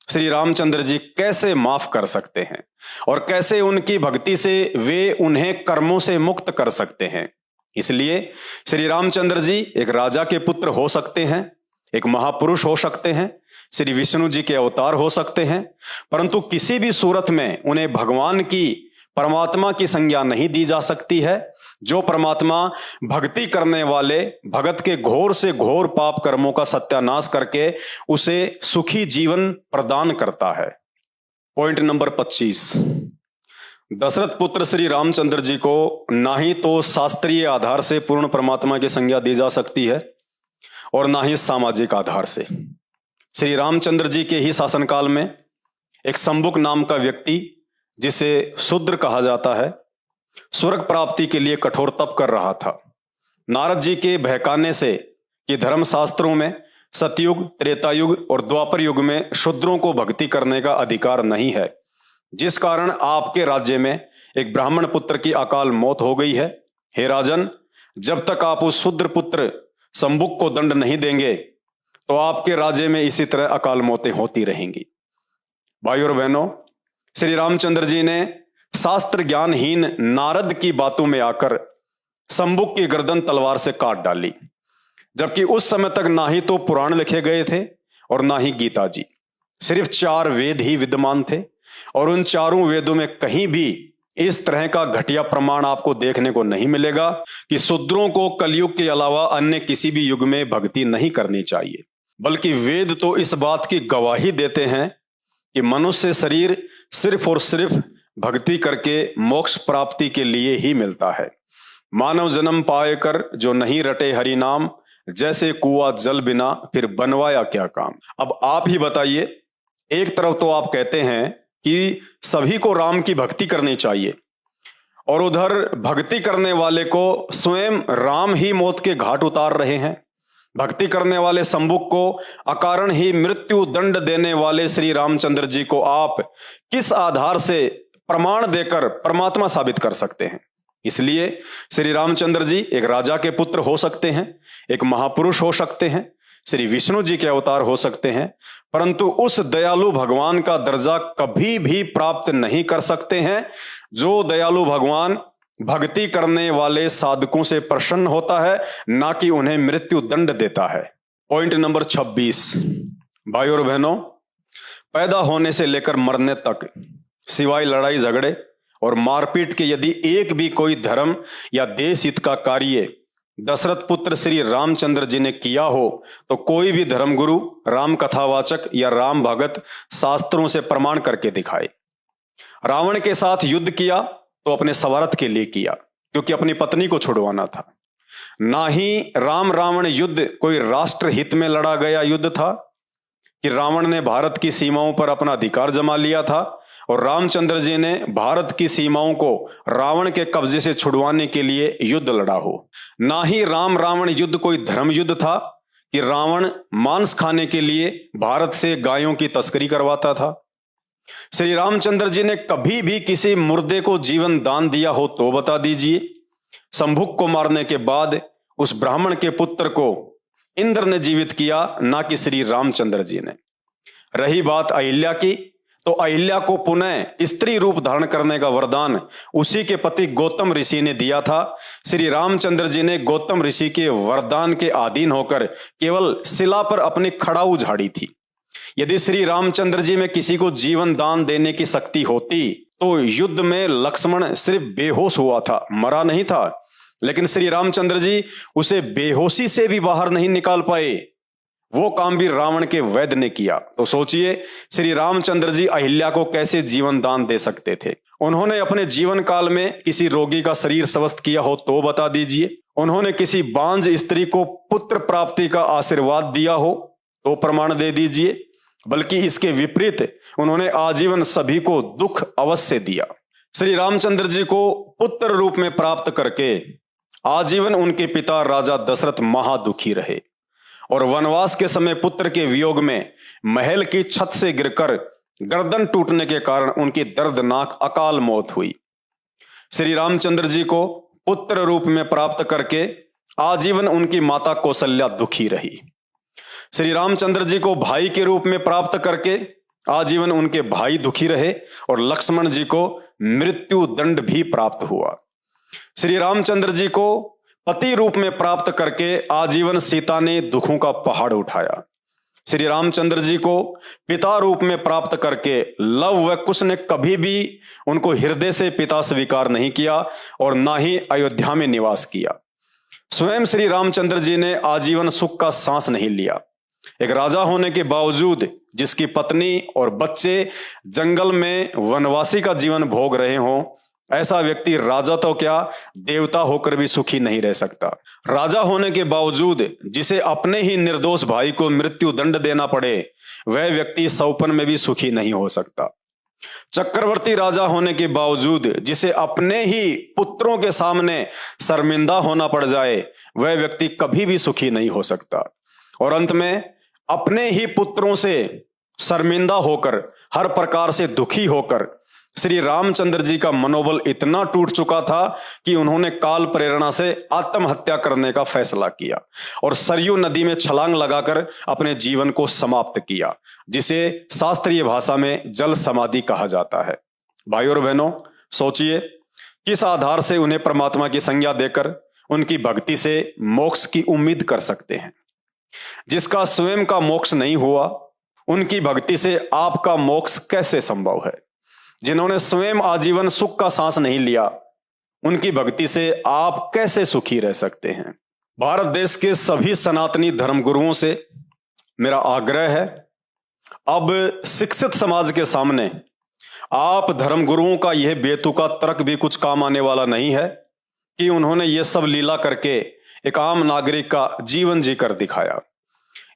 Speaker 1: श्री रामचंद्र जी कैसे माफ कर सकते हैं और कैसे उनकी भक्ति से वे उन्हें कर्मों से मुक्त कर सकते हैं? इसलिए श्री रामचंद्र जी एक राजा के पुत्र हो सकते हैं, एक महापुरुष हो सकते हैं, श्री विष्णु जी के अवतार हो सकते हैं, परंतु किसी भी सूरत में उन्हें भगवान की, परमात्मा की संज्ञा नहीं दी जा सकती है, जो परमात्मा भक्ति करने वाले भगत के घोर से घोर पाप कर्मों का सत्यानाश करके उसे सुखी जीवन प्रदान करता है। पॉइंट नंबर 25, दशरथ पुत्र श्री रामचंद्र जी को ना ही तो शास्त्रीय आधार से पूर्ण परमात्मा की संज्ञा दी जा सकती है और ना ही सामाजिक आधार से। श्री रामचंद्र जी के ही शासनकाल में एक शंबुक नाम का व्यक्ति, जिसे शूद्र कहा जाता है, स्वर्ग प्राप्ति के लिए कठोर तप कर रहा था। नारद जी के बहकाने से कि धर्मशास्त्रों में सतयुग, त्रेतायुग और द्वापर युग में शूद्रों को भक्ति करने का अधिकार नहीं है, जिस कारण आपके राज्य में एक ब्राह्मण पुत्र की अकाल मौत हो गई है। हे राजन, जब तक आप उस शूद्र पुत्र शंबुक को दंड नहीं देंगे तो आपके राज्य में इसी तरह अकाल मौतें होती रहेंगी। भाई और बहनों, श्री रामचंद्र जी ने शास्त्र ज्ञानहीन नारद की बातों में आकर शंबुक की गर्दन तलवार से काट डाली, जबकि उस समय तक ना ही तो पुराण लिखे गए थे और ना ही गीता जी, सिर्फ 4 वेद ही विद्यमान थे और उन चारों वेदों में कहीं भी इस तरह का घटिया प्रमाण आपको देखने को नहीं मिलेगा कि शूद्रों को कलयुग के अलावा अन्य किसी भी युग में भक्ति नहीं करनी चाहिए। बल्कि वेद तो इस बात की गवाही देते हैं कि मनुष्य शरीर सिर्फ और सिर्फ भक्ति करके मोक्ष प्राप्ति के लिए ही मिलता है। मानव जन्म पाए कर जो नहीं रटे हरि नाम, जैसे कुआं जल बिना फिर बनवाया क्या काम। अब आप ही बताइए, एक तरफ तो आप कहते हैं कि सभी को राम की भक्ति करनी चाहिए और उधर भक्ति करने वाले को स्वयं राम ही मौत के घाट उतार रहे हैं। भक्ति करने वाले शंबुक को अकारण ही मृत्यु दंड देने वाले श्री रामचंद्र जी को आप किस आधार से प्रमाण देकर परमात्मा साबित कर सकते हैं? इसलिए श्री रामचंद्र जी एक राजा के पुत्र हो सकते हैं, एक महापुरुष हो सकते हैं, श्री विष्णु जी के अवतार हो सकते हैं, परंतु उस दयालु भगवान का दर्जा कभी भी प्राप्त नहीं कर सकते हैं जो दयालु भगवान भक्ति करने वाले साधकों से प्रसन्न होता है, ना कि उन्हें मृत्यु दंड देता है। पॉइंट नंबर 26, भाई और बहनों, पैदा होने से लेकर मरने तक सिवाय लड़ाई झगड़े और मारपीट के यदि एक भी कोई धर्म या देश हित का कार्य दशरथ पुत्र श्री रामचंद्र जी ने किया हो तो कोई भी धर्मगुरु, राम कथावाचक या राम भगत शास्त्रों से प्रमाण करके दिखाए। रावण के साथ युद्ध किया तो अपने स्वार्थ के लिए किया, क्योंकि अपनी पत्नी को छुड़वाना था। ना ही राम रावण युद्ध कोई राष्ट्र हित में लड़ा गया युद्ध था कि रावण ने भारत की सीमाओं पर अपना अधिकार जमा लिया था और रामचंद्र जी ने भारत की सीमाओं को रावण के कब्जे से छुड़वाने के लिए युद्ध लड़ा हो। ना ही राम रावण युद्ध कोई धर्म युद्ध था कि रावण मांस खाने के लिए भारत से गायों की तस्करी करवाता था। श्री रामचंद्र जी ने कभी भी किसी मुर्दे को जीवन दान दिया हो तो बता दीजिए। शंभुक को मारने के बाद उस ब्राह्मण के पुत्र को इंद्र ने जीवित किया, ना कि श्री रामचंद्र जी ने। रही बात अहिल्या की, तो अहिल्या को पुनः स्त्री रूप धारण करने का वरदान उसी के पति गौतम ऋषि ने दिया था। श्री रामचंद्र जी ने गौतम ऋषि के वरदान के अधीन होकर केवल शिला पर अपनी खड़ाऊ झाड़ी थी। यदि श्री रामचंद्र जी में किसी को जीवन दान देने की शक्ति होती तो युद्ध में लक्ष्मण सिर्फ बेहोश हुआ था, मरा नहीं था। लेकिन श्री रामचंद्र जी उसे बेहोशी से भी बाहर नहीं निकाल पाए। वो काम भी रावण के वैद्य ने किया। तो सोचिए श्री रामचंद्र जी अहिल्या को कैसे जीवन दान दे सकते थे। उन्होंने अपने जीवन काल में किसी रोगी का शरीर स्वस्थ किया हो तो बता दीजिए। उन्होंने किसी बांझ स्त्री को पुत्र प्राप्ति का आशीर्वाद दिया हो तो प्रमाण दे दीजिए। बल्कि इसके विपरीत उन्होंने आजीवन सभी को दुख अवश्य दिया। श्री रामचंद्र जी को पुत्र रूप में प्राप्त करके आजीवन उनके पिता राजा दशरथ महादुखी रहे और वनवास के समय पुत्र के वियोग में महल की छत से गिरकर गर्दन टूटने के कारण उनकी दर्दनाक अकाल मौत हुई। श्री रामचंद्र जी को पुत्र रूप में प्राप्त करके आजीवन उनकी माता कौशल्या दुखी रही। श्री रामचंद्र जी को भाई के रूप में प्राप्त करके आजीवन उनके भाई दुखी रहे और लक्ष्मण जी को मृत्यु दंड भी प्राप्त हुआ। श्री रामचंद्र जी को पति रूप में प्राप्त करके आजीवन सीता ने दुखों का पहाड़ उठाया। श्री रामचंद्र जी को पिता रूप में प्राप्त करके लव व कुश ने कभी भी उनको हृदय से पिता स्वीकार नहीं किया और ना ही अयोध्या में निवास किया। स्वयं श्री रामचंद्र जी ने आजीवन सुख का सांस नहीं लिया। एक राजा होने के बावजूद जिसकी पत्नी और बच्चे जंगल में वनवासी का जीवन भोग रहे हों, ऐसा व्यक्ति राजा तो क्या देवता होकर भी सुखी नहीं रह सकता। राजा होने के बावजूद जिसे अपने ही निर्दोष भाई को मृत्यु दंड देना पड़े, वह व्यक्ति सौपन में भी सुखी नहीं हो सकता। चक्रवर्ती राजा होने के बावजूद जिसे अपने ही पुत्रों के सामने शर्मिंदा होना पड़ जाए, वह व्यक्ति कभी भी सुखी नहीं हो सकता। और अंत में अपने ही पुत्रों से शर्मिंदा होकर, हर प्रकार से दुखी होकर श्री रामचंद्र जी का मनोबल इतना टूट चुका था कि उन्होंने काल प्रेरणा से आत्महत्या करने का फैसला किया और सरयू नदी में छलांग लगाकर अपने जीवन को समाप्त किया, जिसे शास्त्रीय भाषा में जल समाधि कहा जाता है। भाइयों और बहनों, सोचिए किस आधार से उन्हें परमात्मा की संज्ञा देकर उनकी भक्ति से मोक्ष की उम्मीद कर सकते हैं। जिसका स्वयं का मोक्ष नहीं हुआ, उनकी भक्ति से आपका मोक्ष कैसे संभव है। जिन्होंने स्वयं आजीवन सुख का सांस नहीं लिया, उनकी भक्ति से आप कैसे सुखी रह सकते हैं। भारत देश के सभी सनातनी धर्मगुरुओं से मेरा आग्रह है, अब शिक्षित समाज के सामने आप धर्मगुरुओं का यह बेतुका तर्क भी कुछ काम आने वाला नहीं है कि उन्होंने ये सब लीला करके एक आम नागरिक का जीवन जीकर दिखाया।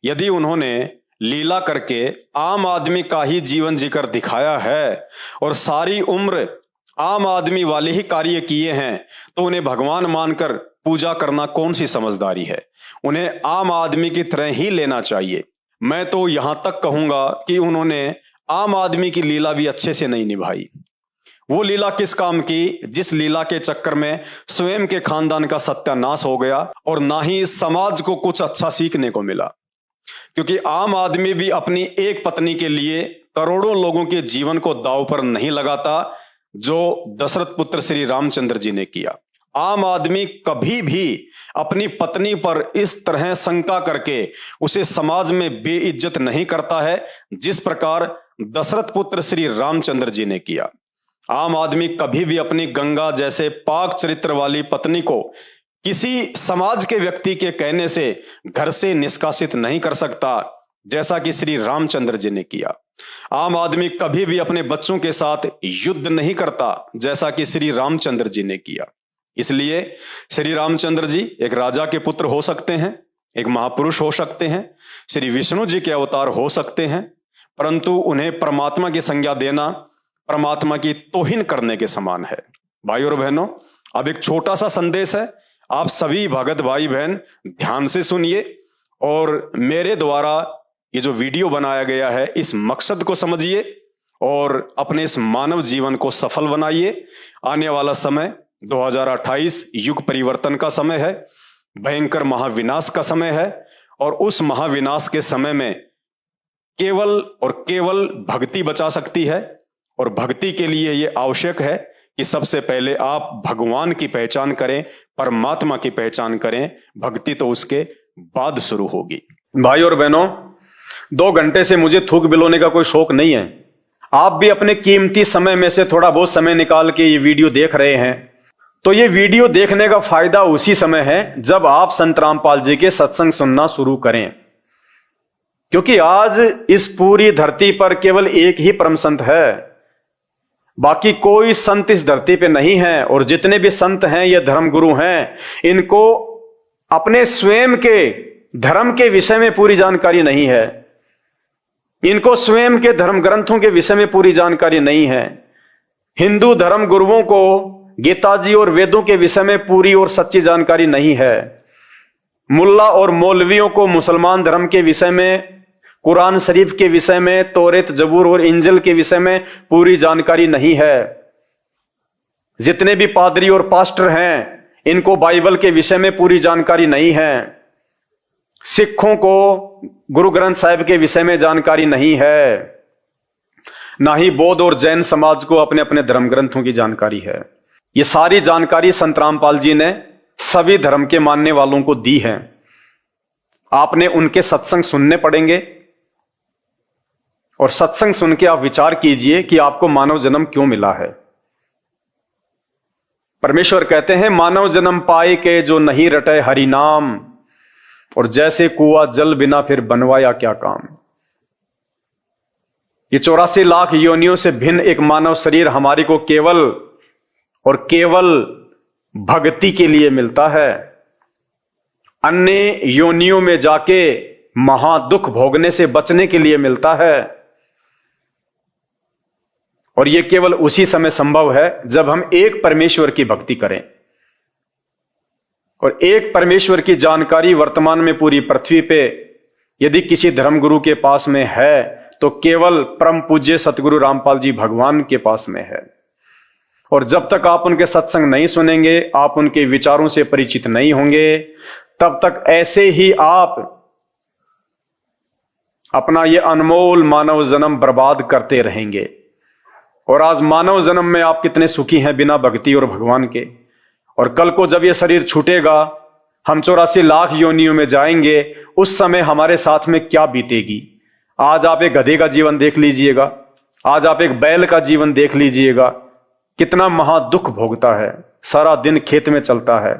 Speaker 1: यदि उन्होंने लीला करके आम आदमी का ही जीवन जीकर दिखाया है और सारी उम्र आम आदमी वाले ही कार्य किए हैं, तो उन्हें भगवान मानकर पूजा करना कौन सी समझदारी है। उन्हें आम आदमी की तरह ही लेना चाहिए। मैं तो यहां तक कहूंगा कि उन्होंने आम आदमी की लीला भी अच्छे से नहीं निभाई। वो लीला किस काम की, जिस लीला के चक्कर में स्वयं के खानदान का सत्यानाश हो गया और ना ही समाज को कुछ अच्छा सीखने को मिला। क्योंकि आम आदमी भी अपनी एक पत्नी के लिए करोड़ों लोगों के जीवन को दांव पर नहीं लगाता, जो दशरथ पुत्र श्री रामचंद्र जी ने किया। आम आदमी कभी भी अपनी पत्नी पर इस तरह शंका करके उसे समाज में बेइज्जत नहीं करता है, जिस प्रकार दशरथ पुत्र श्री रामचंद्र जी ने किया। आम आदमी कभी भी अपनी गंगा जैसे पाक चरित्र वाली पत्नी को किसी समाज के व्यक्ति के कहने से घर से निष्कासित नहीं कर सकता, जैसा कि श्री रामचंद्र जी ने किया। आम आदमी कभी भी अपने बच्चों के साथ युद्ध नहीं करता, जैसा कि श्री रामचंद्र जी ने किया। इसलिए श्री रामचंद्र जी एक राजा के पुत्र हो सकते हैं, एक महापुरुष हो सकते हैं, श्री विष्णु जी के अवतार हो सकते हैं, परंतु उन्हें परमात्मा की संज्ञा देना परमात्मा की तौहीन करने के समान है। भाई और बहनों, अब एक छोटा सा संदेश है, आप सभी भगत भाई बहन ध्यान से सुनिए और मेरे द्वारा ये जो वीडियो बनाया गया है इस मकसद को समझिए और अपने इस मानव जीवन को सफल बनाइए। आने वाला समय 2028 युग परिवर्तन का समय है, भयंकर महाविनाश का समय है और उस महाविनाश के समय में केवल और केवल भक्ति बचा सकती है। और भक्ति के लिए यह आवश्यक है कि सबसे पहले आप भगवान की पहचान करें, परमात्मा की पहचान करें, भक्ति तो उसके बाद शुरू होगी। भाई और बहनों, 2 घंटे से मुझे थूक बिलोने का कोई शौक नहीं है। आप भी अपने कीमती समय में से थोड़ा बहुत समय निकाल के ये वीडियो देख रहे हैं, तो ये वीडियो देखने का फायदा उसी समय है जब आप संत रामपाल जी के सत्संग सुनना शुरू करें। क्योंकि आज इस पूरी धरती पर केवल एक ही परम संत है, बाकी कोई संत इस धरती पे नहीं है। और जितने भी संत हैं ये धर्मगुरु हैं, इनको अपने स्वयं के धर्म के विषय में पूरी जानकारी नहीं है, इनको स्वयं के धर्म ग्रंथों के विषय में पूरी जानकारी नहीं है। हिंदू धर्म गुरुओं को गीता जी और वेदों के विषय में पूरी और सच्ची जानकारी नहीं है। मुल्ला और मौलवियों को मुसलमान धर्म के विषय में, कुरान शरीफ के विषय में, तौरेत जबूर और इंजिल के विषय में पूरी जानकारी नहीं है। जितने भी पादरी और पास्टर हैं, इनको बाइबल के विषय में पूरी जानकारी नहीं है। सिखों को गुरु ग्रंथ साहिब के विषय में जानकारी नहीं है, ना ही बौद्ध और जैन समाज को अपने अपने धर्म ग्रंथों की जानकारी है। ये सारी जानकारी संत रामपाल जी ने सभी धर्म के मानने वालों को दी है। आपने उनके सत्संग सुनने पड़ेंगे और सत्संग सुन के आप विचार कीजिए कि आपको मानव जन्म क्यों मिला है। परमेश्वर कहते हैं, मानव जन्म पाए के जो नहीं रटे हरि नाम, और जैसे कुआं जल बिना फिर बनवाया क्या काम। ये 84 लाख योनियों से भिन्न एक मानव शरीर हमारी को केवल और केवल भक्ति के लिए मिलता है। अन्य योनियों में जाके महादुख भोगने से बचने के लिए मिलता है। और यह केवल उसी समय संभव है जब हम एक परमेश्वर की भक्ति करें। और एक परमेश्वर की जानकारी वर्तमान में पूरी पृथ्वी पे यदि किसी धर्मगुरु के पास में है तो केवल परम पूज्य सतगुरु रामपाल जी भगवान के पास में है। और जब तक आप उनके सत्संग नहीं सुनेंगे, आप उनके विचारों से परिचित नहीं होंगे, तब तक ऐसे ही आप अपना ये अनमोल मानव जन्म बर्बाद करते रहेंगे। और आज मानव जन्म में आप कितने सुखी हैं बिना भक्ति और भगवान के। और कल को जब ये शरीर छूटेगा, हम 84 लाख योनियों में जाएंगे, उस समय हमारे साथ में क्या बीतेगी। आज आप एक गधे का जीवन देख लीजिएगा, आज आप एक बैल का जीवन देख लीजिएगा, कितना महादुख भोगता है। सारा दिन खेत में चलता है,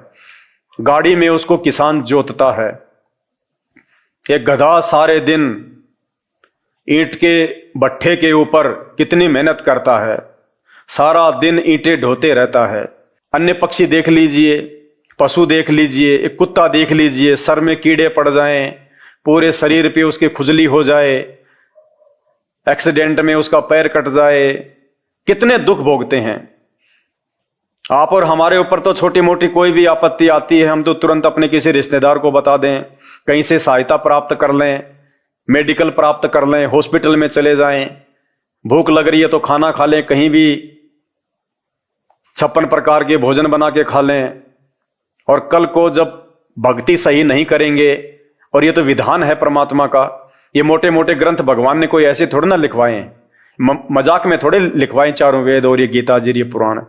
Speaker 1: गाड़ी में उसको किसान जोतता है। एक गधा सारे दिन ईंट के भट्ठे के ऊपर कितनी मेहनत करता है, सारा दिन ईंटें ढोते रहता है। अन्य पक्षी देख लीजिए, पशु देख लीजिए, एक कुत्ता देख लीजिए, सर में कीड़े पड़ जाएं, पूरे शरीर पे उसके खुजली हो जाए, एक्सीडेंट में उसका पैर कट जाए, कितने दुख भोगते हैं। आप और हमारे ऊपर तो छोटी मोटी कोई भी आपत्ति आती है, हम तो तुरंत अपने किसी रिश्तेदार को बता दें, कहीं से सहायता प्राप्त कर लें, मेडिकल प्राप्त कर लें, हॉस्पिटल में चले जाएं। भूख लग रही है तो खाना खा लें, कहीं भी 56 प्रकार के भोजन बना के खा लें। और कल को जब भक्ति सही नहीं करेंगे, और ये तो विधान है परमात्मा का, ये मोटे मोटे ग्रंथ भगवान ने कोई ऐसे थोड़े ना लिखवाए, मजाक में थोड़े लिखवाए चारों वेद और ये गीता जी, ये पुराण,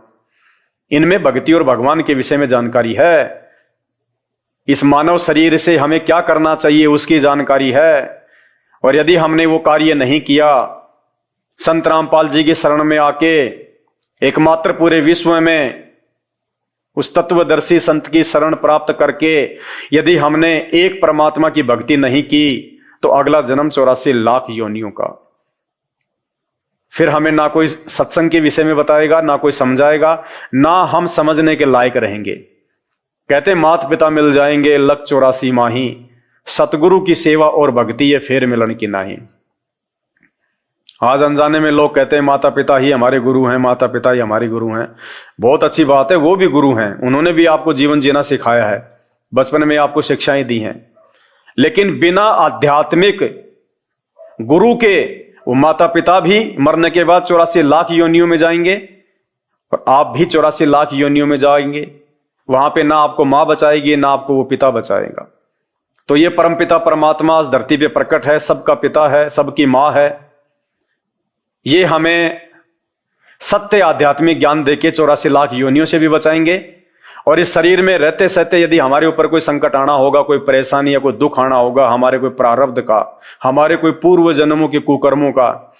Speaker 1: इनमें भक्ति और भगवान के विषय में जानकारी है। इस मानव शरीर से हमें क्या करना चाहिए उसकी जानकारी है। और यदि हमने वो कार्य नहीं किया, संत रामपाल जी की शरण में आके एकमात्र पूरे विश्व में उस तत्वदर्शी संत की शरण प्राप्त करके यदि हमने एक परमात्मा की भक्ति नहीं की, तो अगला जन्म 84 लाख योनियों का। फिर हमें ना कोई सत्संग के विषय में बताएगा, ना कोई समझाएगा, ना हम समझने के लायक रहेंगे। कहते मात पिता मिल जाएंगे लख 84 माही, सतगुरु की सेवा और भक्ति ये फेर मिलन की नाही। आज अनजाने में लोग कहते हैं माता पिता ही हमारे गुरु हैं, माता पिता ही हमारे गुरु हैं। बहुत अच्छी बात है, वो भी गुरु हैं, उन्होंने भी आपको जीवन जीना सिखाया है, बचपन में आपको शिक्षाएं दी हैं। लेकिन बिना आध्यात्मिक गुरु के वो माता पिता भी मरने के बाद 84 लाख योनियों में जाएंगे और आप भी 84 लाख योनियों में जाएंगे। वहां पे ना आपको मां बचाएगी, ना आपको वो पिता बचाएगा। तो ये परमपिता परमात्मा इस धरती पे प्रकट है, सबका पिता है, सबकी मां है। ये हमें सत्य आध्यात्मिक ज्ञान देके 84 लाख योनियों से भी बचाएंगे। और इस शरीर में रहते सहते यदि हमारे ऊपर कोई संकट आना होगा, कोई परेशानी या कोई दुख आना होगा, हमारे कोई प्रारब्ध का, हमारे कोई पूर्व जन्मों के कुकर्मों का,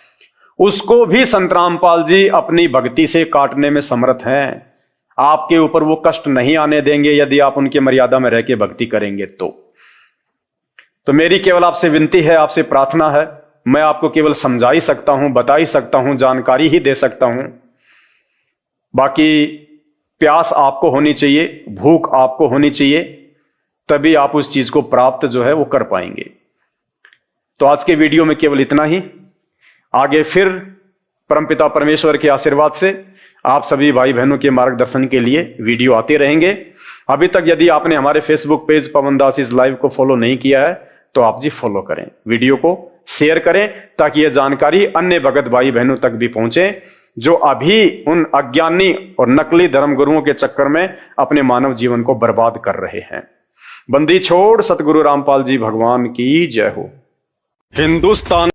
Speaker 1: उसको भी संत रामपाल जी अपनी भक्ति से काटने में समर्थ हैं। आपके ऊपर वो कष्ट नहीं आने देंगे यदि आप उनके मर्यादा में रह के भक्ति करेंगे। तो मेरी केवल आपसे विनती है, आपसे प्रार्थना है, मैं आपको केवल समझा ही सकता हूं, बता ही सकता हूं, जानकारी ही दे सकता हूं। बाकी प्यास आपको होनी चाहिए, भूख आपको होनी चाहिए, तभी आप उस चीज को प्राप्त जो है वो कर पाएंगे। तो आज के वीडियो में केवल इतना ही। आगे फिर परमपिता परमेश्वर के आशीर्वाद से आप सभी भाई बहनों के मार्गदर्शन के लिए वीडियो आते रहेंगे। अभी तक यदि आपने हमारे Facebook page Pawan Das is live को फॉलो नहीं किया है तो आप जी फॉलो करें, वीडियो को शेयर करें, ताकि यह जानकारी अन्य भगत भाई बहनों तक भी पहुंचे जो अभी उन अज्ञानी और नकली धर्मगुरुओं के चक्कर में अपने मानव जीवन को बर्बाद कर रहे हैं। बंदी छोड़ सतगुरु रामपाल जी भगवान की जय हो। हिंदुस्तान